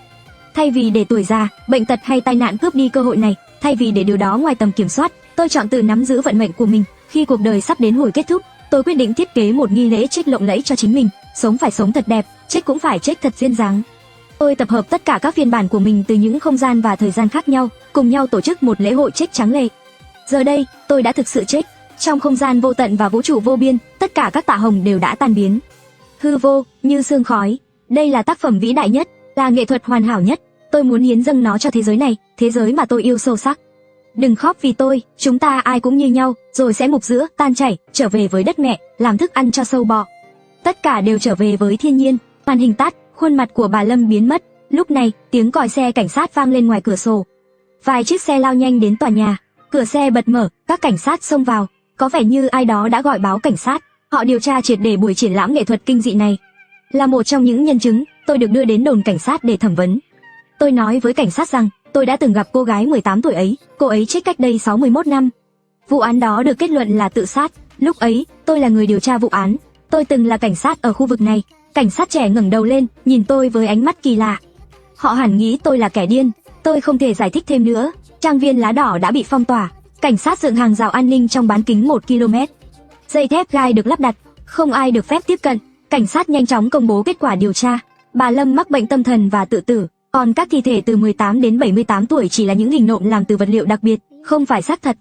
Thay vì để tuổi già, bệnh tật hay tai nạn cướp đi cơ hội này, thay vì để điều đó ngoài tầm kiểm soát, tôi chọn tự nắm giữ vận mệnh của mình. Khi cuộc đời sắp đến hồi kết thúc, tôi quyết định thiết kế một nghi lễ chết lộng lẫy cho chính mình. Sống phải sống thật đẹp, chết cũng phải chết thật duyên dáng. Tôi tập hợp tất cả các phiên bản của mình từ những không gian và thời gian khác nhau, cùng nhau tổ chức một lễ hội chết trắng lệ. Giờ đây, tôi đã thực sự chết. Trong không gian vô tận và vũ trụ vô biên, tất cả các Tạ Hồng đều đã tan biến. Hư vô, như sương khói. Đây là tác phẩm vĩ đại nhất, là nghệ thuật hoàn hảo nhất. Tôi muốn hiến dâng nó cho thế giới này, thế giới mà tôi yêu sâu sắc. Đừng khóc vì tôi, chúng ta ai cũng như nhau, rồi sẽ mục giữa, tan chảy, trở về với đất mẹ, làm thức ăn cho sâu bọ. Tất cả đều trở về với thiên nhiên. Màn hình tắt, khuôn mặt của bà Lâm biến mất. Lúc này, tiếng còi xe cảnh sát vang lên ngoài cửa sổ. Vài chiếc xe lao nhanh đến tòa nhà. Cửa xe bật mở, các cảnh sát xông vào. Có vẻ như ai đó đã gọi báo cảnh sát. Họ điều tra triệt để buổi triển lãm nghệ thuật kinh dị này. Là một trong những nhân chứng, tôi được đưa đến đồn cảnh sát để thẩm vấn. Tôi nói với cảnh sát rằng, tôi đã từng gặp cô gái 18 tuổi ấy, cô ấy chết cách đây 61 năm. Vụ án đó được kết luận là tự sát. Lúc ấy, tôi là người điều tra vụ án. Tôi từng là cảnh sát ở khu vực này. Cảnh sát trẻ ngẩng đầu lên, nhìn tôi với ánh mắt kỳ lạ. Họ hẳn nghĩ tôi là kẻ điên. Tôi không thể giải thích thêm nữa. Trang viên lá đỏ đã bị phong tỏa. Cảnh sát dựng hàng rào an ninh trong bán kính 1 km. Dây thép gai được lắp đặt, không ai được phép tiếp cận. Cảnh sát nhanh chóng công bố kết quả điều tra. Bà Lâm mắc bệnh tâm thần và tự tử. Còn các thi thể từ 18 đến 78 tuổi chỉ là những hình nộm làm từ vật liệu đặc biệt, không phải xác thật.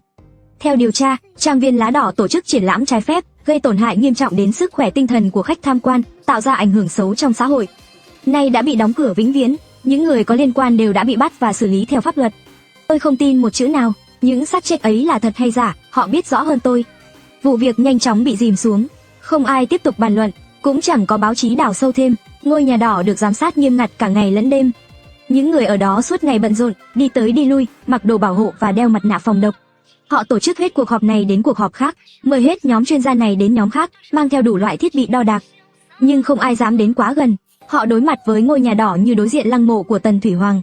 Theo điều tra, trang viên lá đỏ tổ chức triển lãm trái phép, gây tổn hại nghiêm trọng đến sức khỏe tinh thần của khách tham quan, tạo ra ảnh hưởng xấu trong xã hội. Nay đã bị đóng cửa vĩnh viễn, những người có liên quan đều đã bị bắt và xử lý theo pháp luật. Tôi không tin một chữ nào, những xác chết ấy là thật hay giả, họ biết rõ hơn tôi. Vụ việc nhanh chóng bị dìm xuống, không ai tiếp tục bàn luận, cũng chẳng có báo chí đào sâu thêm. Ngôi nhà đỏ được giám sát nghiêm ngặt cả ngày lẫn đêm. Những người ở đó suốt ngày bận rộn, đi tới đi lui, mặc đồ bảo hộ và đeo mặt nạ phòng độc. Họ tổ chức hết cuộc họp này đến cuộc họp khác, mời hết nhóm chuyên gia này đến nhóm khác, mang theo đủ loại thiết bị đo đạc. Nhưng không ai dám đến quá gần. Họ đối mặt với ngôi nhà đỏ như đối diện lăng mộ của Tần Thủy Hoàng.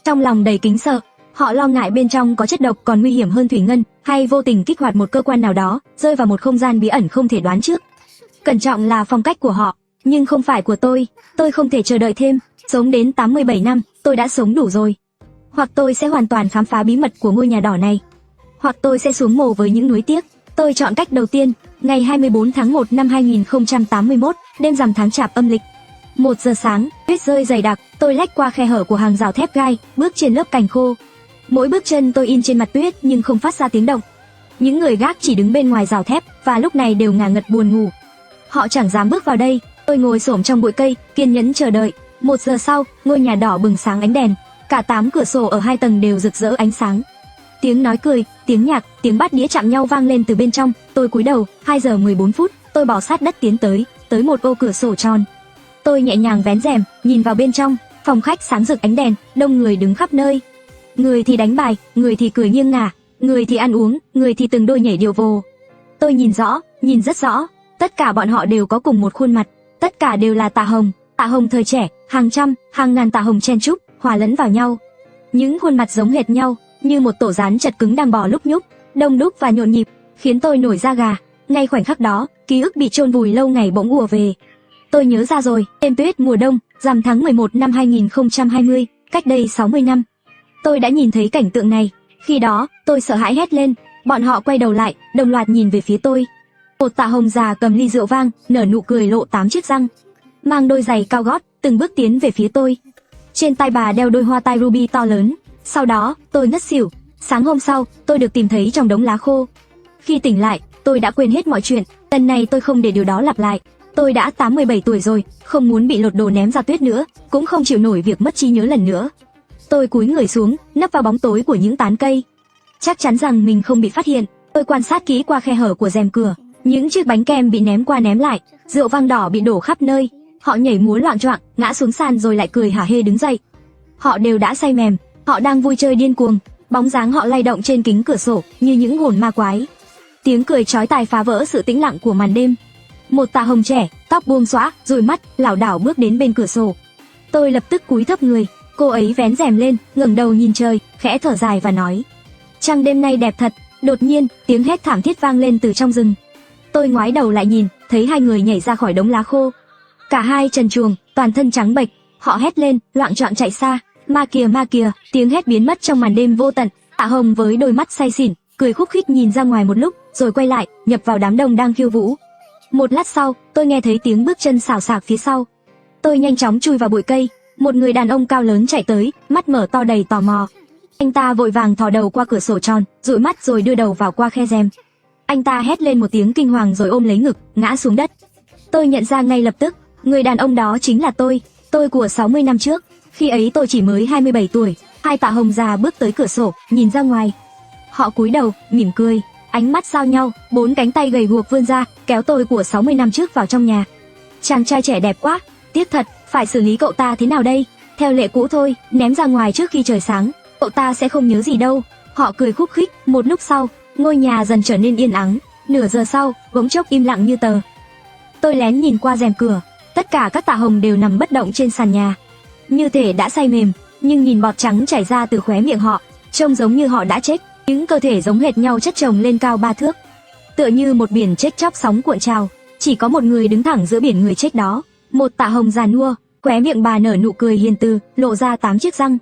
Trong lòng đầy kính sợ, họ lo ngại bên trong có chất độc còn nguy hiểm hơn thủy ngân, hay vô tình kích hoạt một cơ quan nào đó, rơi vào một không gian bí ẩn không thể đoán trước. Cẩn trọng là phong cách của họ, nhưng không phải của tôi. Tôi không thể chờ đợi thêm. Sống đến 87 năm, tôi đã sống đủ rồi. Hoặc tôi sẽ hoàn toàn khám phá bí mật của ngôi nhà đỏ này, hoặc tôi sẽ xuống mồ với những nuối tiếc. Tôi chọn cách đầu tiên. Ngày 24 tháng 1 năm 2081, đêm rằm tháng Chạp âm lịch. 1 giờ sáng, tuyết rơi dày đặc, tôi lách qua khe hở của hàng rào thép gai, bước trên lớp cành khô. Mỗi bước chân tôi in trên mặt tuyết nhưng không phát ra tiếng động. Những người gác chỉ đứng bên ngoài rào thép và lúc này đều ngả ngật buồn ngủ. Họ chẳng dám bước vào đây. Tôi ngồi xổm trong bụi cây, kiên nhẫn chờ đợi. 1 giờ sau, ngôi nhà đỏ bừng sáng ánh đèn. Cả 8 cửa sổ ở 2 tầng đều rực rỡ ánh sáng. Tiếng nói cười, tiếng nhạc, tiếng bát đĩa chạm nhau vang lên từ bên trong. Tôi cúi đầu. 2 giờ 14 phút, tôi bò sát đất tiến tới một ô cửa sổ tròn. Tôi nhẹ nhàng vén rèm, nhìn vào bên trong. Phòng khách sáng rực ánh đèn, đông người đứng khắp nơi. Người thì đánh bài, người thì cười nghiêng ngả, người thì ăn uống, người thì từng đôi nhảy điệu vồ. Tôi nhìn rõ, nhìn rất rõ. Tất cả bọn họ đều có cùng một khuôn mặt. Tất cả đều là Tạ Hồng. Tạ Hồng thời trẻ, hàng trăm, hàng ngàn Tạ Hồng chen chúc, hòa lẫn vào nhau. Những khuôn mặt giống hệt nhau, như một tổ rán chật cứng đang bò lúc nhúc, đông đúc và nhộn nhịp, khiến tôi nổi da gà. Ngay khoảnh khắc đó, ký ức bị chôn vùi lâu ngày bỗng ùa về. Tôi nhớ ra rồi, đêm tuyết mùa đông, rằm tháng 11 năm 2020, cách đây 60 năm. Tôi đã nhìn thấy cảnh tượng này. Khi đó, tôi sợ hãi hét lên. Bọn họ quay đầu lại, đồng loạt nhìn về phía tôi. Một tạ hồng già cầm ly rượu vang, nở nụ cười lộ 8 chiếc răng, mang đôi giày cao gót, từng bước tiến về phía tôi. Trên tay bà đeo đôi hoa tai ruby to lớn. Sau đó, tôi ngất xỉu. Sáng hôm sau, tôi được tìm thấy trong đống lá khô. Khi tỉnh lại, tôi đã quên hết mọi chuyện. Lần này tôi không để điều đó lặp lại. Tôi đã 87 tuổi rồi, không muốn bị lột đồ ném ra tuyết nữa, cũng không chịu nổi việc mất trí nhớ lần nữa. Tôi cúi người xuống, nấp vào bóng tối của những tán cây. Chắc chắn rằng mình không bị phát hiện. Tôi quan sát kỹ qua khe hở của rèm cửa. Những chiếc bánh kem bị ném qua ném lại, rượu vang đỏ bị đổ khắp nơi. Họ nhảy múa loạng choạng, ngã xuống sàn rồi lại cười hả hê đứng dậy. Họ đều đã say mềm, họ đang vui chơi điên cuồng. Bóng dáng họ lay động trên kính cửa sổ như những hồn ma quái. Tiếng cười chói tai phá vỡ sự tĩnh lặng của màn đêm. Một tạ hồng trẻ, tóc buông xõa, dụi mắt, lảo đảo bước đến bên cửa sổ. Tôi lập tức cúi thấp người. Cô ấy vén rèm lên, ngẩng đầu nhìn trời, khẽ thở dài và nói: "Trăng đêm nay đẹp thật." Đột nhiên, tiếng hét thảm thiết vang lên từ trong rừng. Tôi ngoái đầu lại nhìn, thấy hai người nhảy ra khỏi đống lá khô. Cả hai trần truồng, toàn thân trắng bệch, họ hét lên, loạng choạng chạy xa. Ma kìa, tiếng hét biến mất trong màn đêm vô tận. Tạ Hồng với đôi mắt say xỉn, cười khúc khích nhìn ra ngoài một lúc, rồi quay lại, nhập vào đám đông đang khiêu vũ. Một lát sau, tôi nghe thấy tiếng bước chân xào xạc phía sau. Tôi nhanh chóng chui vào bụi cây. Một người đàn ông cao lớn chạy tới, mắt mở to đầy tò mò. Anh ta vội vàng thò đầu qua cửa sổ tròn, dụi mắt rồi đưa đầu vào qua khe rèm. Anh ta hét lên một tiếng kinh hoàng rồi ôm lấy ngực, ngã xuống đất. Tôi nhận ra ngay lập tức, người đàn ông đó chính là tôi của 60 năm trước. Khi ấy tôi chỉ mới 27 tuổi. Hai tạ hồng già bước tới cửa sổ, nhìn ra ngoài. Họ cúi đầu, mỉm cười, ánh mắt giao nhau, bốn cánh tay gầy guộc vươn ra, kéo tôi của 60 năm trước vào trong nhà. Chàng trai trẻ đẹp quá, tiếc thật, phải xử lý cậu ta thế nào đây? Theo lệ cũ thôi, ném ra ngoài trước khi trời sáng, cậu ta sẽ không nhớ gì đâu. Họ cười khúc khích. Một lúc sau, ngôi nhà dần trở nên yên ắng. Nửa giờ sau, bỗng chốc im lặng như tờ. Tôi lén nhìn qua rèm cửa, tất cả các tạ hồng đều nằm bất động trên sàn nhà, như thể đã say mềm, nhưng nhìn bọt trắng chảy ra từ khóe miệng họ, trông giống như họ đã chết. Những cơ thể giống hệt nhau chất chồng lên cao 3 thước, tựa như một biển chết chóc sóng cuộn trào. Chỉ có một người đứng thẳng giữa biển người chết đó, một tạ hồng già nua, khóe miệng bà nở nụ cười hiền từ, lộ ra 8 chiếc răng,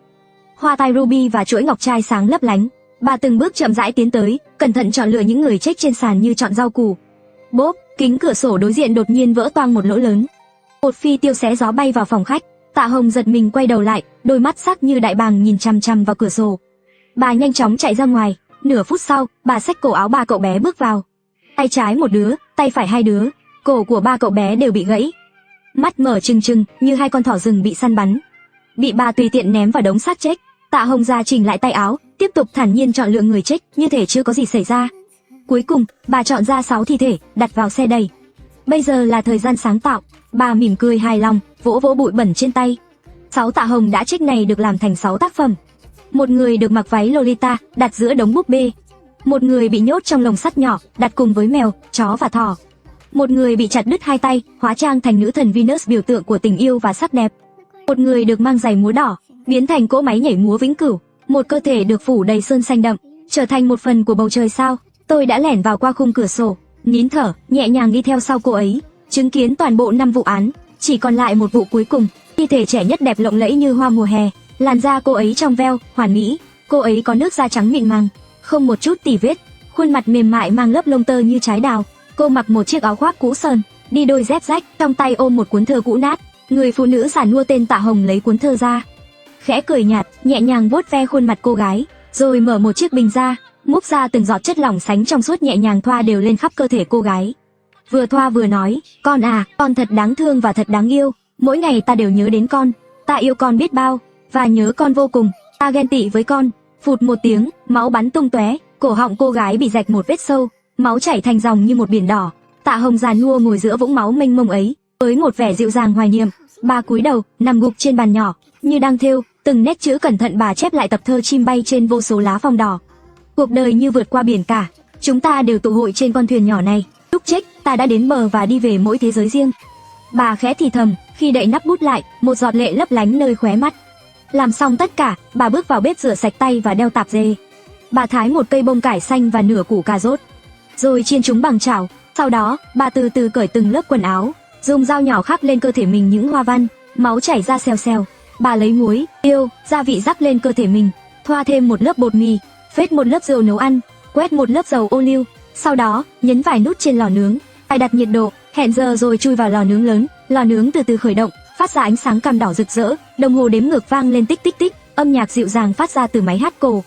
hoa tai ruby và chuỗi ngọc trai sáng lấp lánh. Bà từng bước chậm rãi tiến tới, cẩn thận chọn lựa những người chết trên sàn như chọn rau củ. Bốp, kính cửa sổ đối diện đột nhiên vỡ toang một lỗ lớn. Một phi tiêu xé gió bay vào phòng khách. Tạ Hồng giật mình quay đầu lại, đôi mắt sắc như đại bàng nhìn chằm chằm vào cửa sổ. Bà nhanh chóng chạy ra ngoài. Nửa phút sau, bà xách cổ áo ba cậu bé bước vào. Tay trái một đứa, tay phải hai đứa. Cổ của ba cậu bé đều bị gãy, mắt mở trừng trừng như hai con thỏ rừng bị săn bắn, bị bà tùy tiện ném vào đống xác chết. Tạ Hồng ra chỉnh lại tay áo, tiếp tục thản nhiên chọn lựa người chết, như thể chưa có gì xảy ra. Cuối cùng, bà chọn ra 6 thi thể, đặt vào xe đẩy. Bây giờ là thời gian sáng tạo. Bà mỉm cười hài lòng, vỗ vỗ bụi bẩn trên tay. 6 tạ hồng đã chết này được làm thành 6 tác phẩm. Một người được mặc váy Lolita, đặt giữa đống búp bê. Một người bị nhốt trong lồng sắt nhỏ, đặt cùng với mèo, chó và thỏ. Một người bị chặt đứt hai tay, hóa trang thành nữ thần Venus, biểu tượng của tình yêu và sắc đẹp. Một người được mang giày múa đỏ, biến thành cỗ máy nhảy múa vĩnh cửu. Một cơ thể được phủ đầy sơn xanh đậm, trở thành một phần của bầu trời sao. Tôi đã lẻn vào qua khung cửa sổ, nín thở, nhẹ nhàng đi theo sau cô ấy, chứng kiến toàn bộ 5 vụ án, chỉ còn lại một vụ cuối cùng. Thi thể trẻ nhất đẹp lộng lẫy như hoa mùa hè, làn da cô ấy trong veo, hoàn mỹ. Cô ấy có nước da trắng mịn màng, không một chút tì vết, khuôn mặt mềm mại mang lớp lông tơ như trái đào. Cô mặc một chiếc áo khoác cũ sờn, đi đôi dép rách, trong tay ôm một cuốn thơ cũ nát. Người phụ nữ già nua tên Tạ Hồng lấy cuốn thơ ra, khẽ cười nhạt, nhẹ nhàng vuốt ve khuôn mặt cô gái, rồi mở một chiếc bình ra, múc ra từng giọt chất lỏng sánh trong suốt, nhẹ nhàng thoa đều lên khắp cơ thể cô gái. Vừa thoa vừa nói, con à, con thật đáng thương và thật đáng yêu. Mỗi ngày ta đều nhớ đến con, ta yêu con biết bao, và nhớ con vô cùng. Ta ghen tị với con. Phụt một tiếng, máu bắn tung tóe, cổ họng cô gái bị rạch một vết sâu, máu chảy thành dòng như một biển đỏ. Tạ Hồng già nua ngồi giữa vũng máu mênh mông ấy, với một vẻ dịu dàng hoài niệm. Bà cúi đầu, nằm gục trên bàn nhỏ, như đang thêu, từng nét chữ cẩn thận bà chép lại tập thơ chim bay trên vô số lá phong đỏ. Cuộc đời như vượt qua biển cả, chúng ta đều tụ hội trên con thuyền nhỏ này. Lúc chết, ta đã đến bờ và đi về mỗi thế giới riêng. Bà khẽ thì thầm, khi đậy nắp bút lại, một giọt lệ lấp lánh nơi khóe mắt. Làm xong tất cả, bà bước vào bếp rửa sạch tay và đeo tạp dề. Bà thái một cây bông cải xanh và nửa củ cà rốt, rồi chiên chúng bằng chảo. Sau đó, bà từ từ cởi từng lớp quần áo, dùng dao nhỏ khắc lên cơ thể mình những hoa văn. Máu chảy ra xèo xèo. Bà lấy muối, tiêu, gia vị rắc lên cơ thể mình, thoa thêm một lớp bột mì, phết một lớp rượu nấu ăn, quét một lớp dầu ô liu. Sau đó, nhấn vài nút trên lò nướng, Cài đặt nhiệt độ, hẹn giờ rồi chui vào lò nướng lớn. Lò nướng từ từ khởi động, phát ra ánh sáng cam đỏ rực rỡ. Đồng hồ đếm ngược vang lên tích tích tích. Âm nhạc dịu dàng phát ra từ máy hát cổ.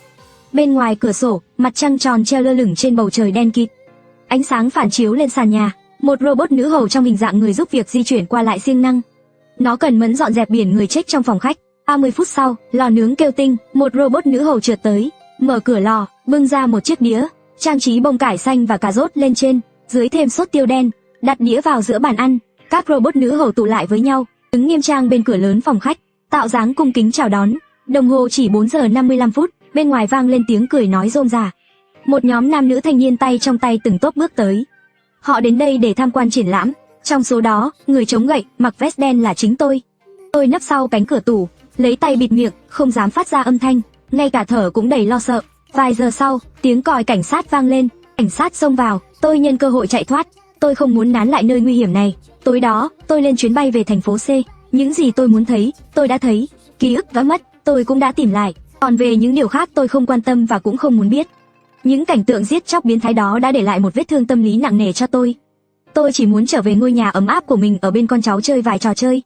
Bên ngoài cửa sổ, mặt trăng tròn treo lơ lửng trên bầu trời đen kịt. Ánh sáng phản chiếu lên sàn nhà. Một robot nữ hầu trong hình dạng người giúp việc di chuyển qua lại siêng năng. Nó cần mẫn dọn dẹp biển người chết trong phòng khách. 30 phút sau, lò nướng kêu tinh, một robot nữ hầu trượt tới, mở cửa lò, bưng ra một chiếc đĩa, trang trí bông cải xanh và cà rốt lên trên, dưới thêm sốt tiêu đen, đặt đĩa vào giữa bàn ăn. Các robot nữ hầu tụ lại với nhau, đứng nghiêm trang bên cửa lớn phòng khách, tạo dáng cung kính chào đón. Đồng hồ chỉ 4 giờ 55 phút, bên ngoài vang lên tiếng cười nói rôm rả. Một nhóm nam nữ thanh niên tay trong tay từng tốp bước tới. Họ đến đây để tham quan triển lãm. Trong số đó, người chống gậy, mặc vest đen là chính tôi. Tôi nấp sau cánh cửa tủ, lấy tay bịt miệng, không dám phát ra âm thanh, ngay cả thở cũng đầy lo sợ. Vài giờ sau, tiếng còi cảnh sát vang lên, cảnh sát xông vào, tôi nhân cơ hội chạy thoát. Tôi không muốn nán lại nơi nguy hiểm này. Tối đó, tôi lên chuyến bay về thành phố C. Những gì tôi muốn thấy, tôi đã thấy. Ký ức đã mất, tôi cũng đã tìm lại. Còn về những điều khác tôi không quan tâm và cũng không muốn biết. Những cảnh tượng giết chóc biến thái đó đã để lại một vết thương tâm lý nặng nề cho tôi. Tôi chỉ muốn trở về ngôi nhà ấm áp của mình ở bên con cháu chơi vài trò chơi,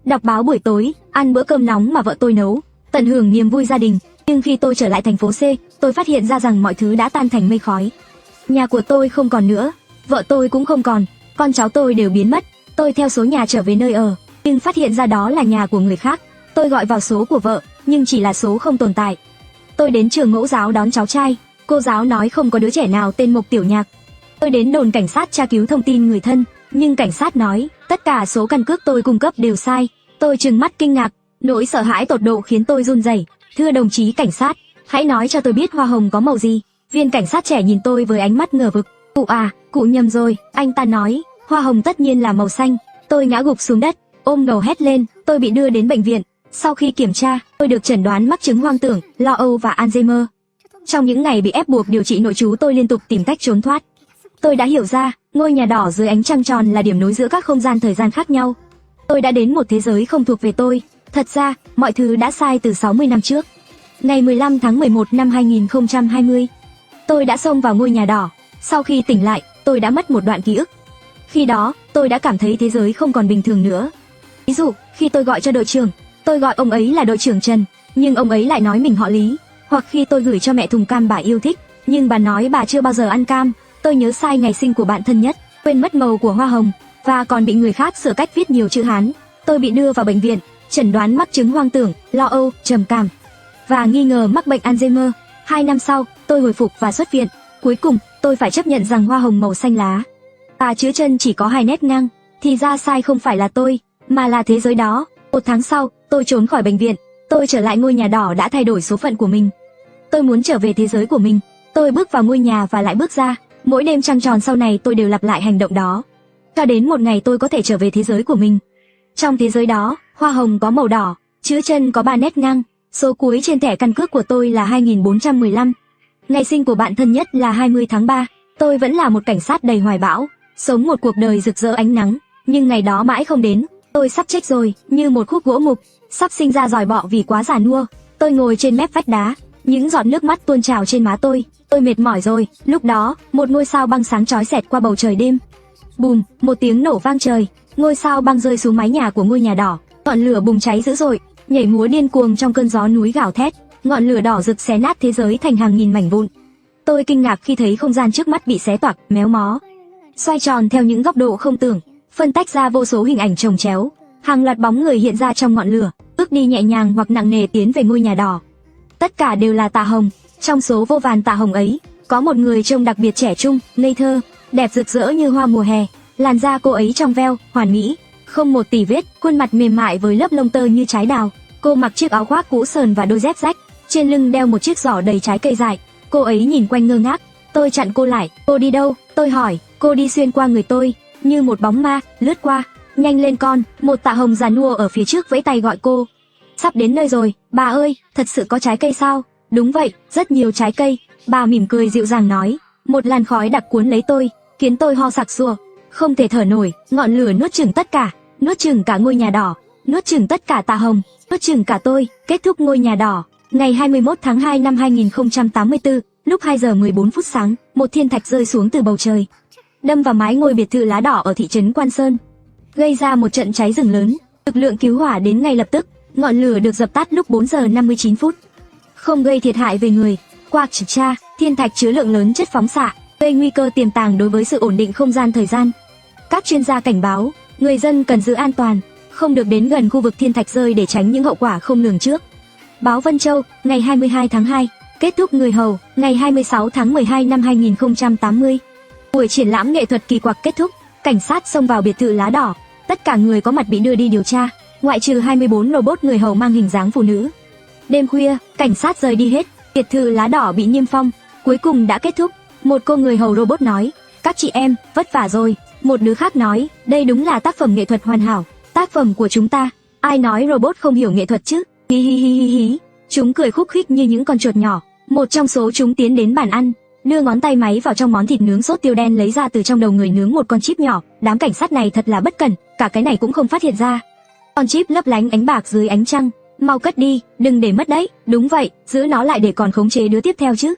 đọc báo buổi tối, ăn bữa cơm nóng mà vợ tôi nấu, tận hưởng niềm vui gia đình. Nhưng khi tôi trở lại thành phố C, tôi phát hiện ra rằng mọi thứ đã tan thành mây khói. Nhà của tôi không còn nữa, vợ tôi cũng không còn, con cháu tôi đều biến mất. Tôi theo số nhà trở về nơi ở, nhưng phát hiện ra đó là nhà của người khác. Tôi gọi vào số của vợ, nhưng chỉ là số không tồn tại. Tôi đến trường mẫu giáo đón cháu trai, cô giáo nói không có đứa trẻ nào tên Mộc Tiểu Nhạc. Tôi đến đồn cảnh sát tra cứu thông tin người thân, nhưng cảnh sát nói tất cả số căn cước tôi cung cấp đều sai. Tôi trừng mắt kinh ngạc, nỗi sợ hãi tột độ khiến tôi run rẩy. Thưa đồng chí cảnh sát, hãy nói cho tôi biết hoa hồng có màu gì. Viên cảnh sát trẻ nhìn tôi với ánh mắt ngờ vực. Cụ à, cụ nhầm rồi, anh ta nói, hoa hồng tất nhiên là màu xanh. Tôi ngã gục xuống đất, ôm ngầu hét lên, tôi bị đưa đến bệnh viện. Sau khi kiểm tra, tôi được chẩn đoán mắc chứng hoang tưởng, lo âu và Alzheimer. Trong những ngày bị ép buộc điều trị nội trú, tôi liên tục tìm cách trốn thoát. Tôi đã hiểu ra, ngôi nhà đỏ dưới ánh trăng tròn là điểm nối giữa các không gian thời gian khác nhau. Tôi đã đến một thế giới không thuộc về tôi. Thật ra, mọi thứ đã sai từ 60 năm trước. Ngày 15 tháng 11 năm 2020, tôi đã xông vào ngôi nhà đỏ. Sau khi tỉnh lại, tôi đã mất một đoạn ký ức. Khi đó, tôi đã cảm thấy thế giới không còn bình thường nữa. Ví dụ, khi tôi gọi cho đội trưởng, tôi gọi ông ấy là đội trưởng Trần, nhưng ông ấy lại nói mình họ Lý. Hoặc khi tôi gửi cho mẹ thùng cam bà yêu thích, nhưng bà nói bà chưa bao giờ ăn cam. Tôi nhớ sai ngày sinh của bạn thân nhất, quên mất màu của hoa hồng, và còn bị người khác sửa cách viết nhiều chữ Hán. Tôi bị đưa vào bệnh viện, chẩn đoán mắc chứng hoang tưởng, lo âu, trầm cảm và nghi ngờ mắc bệnh Alzheimer. 2 năm sau, tôi hồi phục và xuất viện. Cuối cùng, tôi phải chấp nhận rằng hoa hồng màu xanh lá và chữ chân chỉ có 2 nét ngang. Thì ra sai không phải là tôi, mà là thế giới đó. 1 tháng sau, tôi trốn khỏi bệnh viện. Tôi trở lại ngôi nhà đỏ đã thay đổi số phận của mình. Tôi muốn trở về thế giới của mình. Tôi bước vào ngôi nhà và lại bước ra. Mỗi đêm trăng tròn sau này tôi đều lặp lại hành động đó, cho đến một ngày tôi có thể trở về thế giới của mình. Trong thế giới đó, hoa hồng có màu đỏ, chữ chân có 3 nét ngang, số cuối trên thẻ căn cước của tôi là 2415. Ngày sinh của bạn thân nhất là 20 tháng 3. Tôi vẫn là một cảnh sát đầy hoài bão, sống một cuộc đời rực rỡ ánh nắng, nhưng ngày đó mãi không đến. Tôi sắp chết rồi, như một khúc gỗ mục, sắp sinh ra giòi bọ vì quá già nua. Tôi ngồi trên mép vách đá, những giọt nước mắt tuôn trào trên má tôi. Tôi mệt mỏi rồi. Lúc đó, một ngôi sao băng sáng chói xẹt qua bầu trời đêm. Bùm, một tiếng nổ vang trời, ngôi sao băng rơi xuống mái nhà của ngôi nhà đỏ. Ngọn lửa bùng cháy dữ dội, nhảy múa điên cuồng trong cơn gió núi gào thét. Ngọn lửa đỏ rực xé nát thế giới thành hàng nghìn mảnh vụn. Tôi kinh ngạc khi thấy không gian trước mắt bị xé toạc, méo mó, xoay tròn theo những góc độ không tưởng, phân tách ra vô số hình ảnh chồng chéo. Hàng loạt bóng người hiện ra trong ngọn lửa, bước đi nhẹ nhàng hoặc nặng nề tiến về ngôi nhà đỏ. Tất cả đều là tà hồng. Trong số vô vàn tà hồng ấy, có một người trông đặc biệt trẻ trung, ngây thơ, đẹp rực rỡ như hoa mùa hè. Làn da cô ấy trong veo, hoàn mỹ, không một tì vết, khuôn mặt mềm mại với lớp lông tơ như trái đào. Cô mặc chiếc áo khoác cũ sờn và đôi dép rách, trên lưng đeo một chiếc giỏ đầy trái cây dại. Cô ấy nhìn quanh ngơ ngác. Tôi chặn cô lại. Cô đi đâu? Tôi hỏi. Cô đi xuyên qua người tôi, như một bóng ma, lướt qua. Nhanh lên con, một tà hồng già nua ở phía trước vẫy tay gọi cô. Sắp đến nơi rồi, bà ơi, thật sự có trái cây sao? Đúng vậy, rất nhiều trái cây. Bà mỉm cười dịu dàng nói. Một làn khói đặc cuốn lấy tôi, khiến tôi ho sặc sụa, không thể thở nổi. Ngọn lửa nuốt chửng tất cả, nuốt chửng cả ngôi nhà đỏ, nuốt chửng tất cả tà hồng, nuốt chửng cả tôi. Kết thúc ngôi nhà đỏ. Ngày 21 tháng 2 năm 2084, lúc 2 giờ 14 phút sáng, một thiên thạch rơi xuống từ bầu trời. đâm vào mái ngôi biệt thự lá đỏ ở thị trấn Quan Sơn, gây ra một trận cháy rừng lớn. Lực lượng cứu hỏa đến ngay lập tức, ngọn lửa được dập tắt lúc 4 giờ 59 phút, không gây thiệt hại về người. Qua kiểm tra, thiên thạch chứa lượng lớn chất phóng xạ, gây nguy cơ tiềm tàng đối với sự ổn định không gian thời gian. Các chuyên gia cảnh báo, người dân cần giữ an toàn, không được đến gần khu vực thiên thạch rơi để tránh những hậu quả không lường trước. Báo Vân Châu, ngày 22 tháng 2, kết thúc người hầu, ngày 26 tháng 12 năm 2080. Buổi triển lãm nghệ thuật kỳ quặc kết thúc, cảnh sát xông vào biệt thự lá đỏ, tất cả người có mặt bị đưa đi điều tra, ngoại trừ 24 robot người hầu mang hình dáng phụ nữ. Đêm khuya, cảnh sát rời đi hết, biệt thự lá đỏ bị niêm phong, cuối cùng đã kết thúc. Một cô người hầu robot nói, các chị em, vất vả rồi. Một đứa khác nói, đây đúng là tác phẩm nghệ thuật hoàn hảo, tác phẩm của chúng ta. Ai nói robot không hiểu nghệ thuật chứ? Hi hi hi hi hi. Chúng cười khúc khích như những con chuột nhỏ. Một trong số chúng tiến đến bàn ăn, đưa ngón tay máy vào trong món thịt nướng sốt tiêu đen, lấy ra từ trong đầu người nướng một con chip nhỏ. Đám cảnh sát này thật là bất cẩn, cả cái này cũng không phát hiện ra. Con chip lấp lánh ánh bạc dưới ánh trăng. Mau cất đi, đừng để mất đấy. Đúng vậy, giữ nó lại để còn khống chế đứa tiếp theo chứ.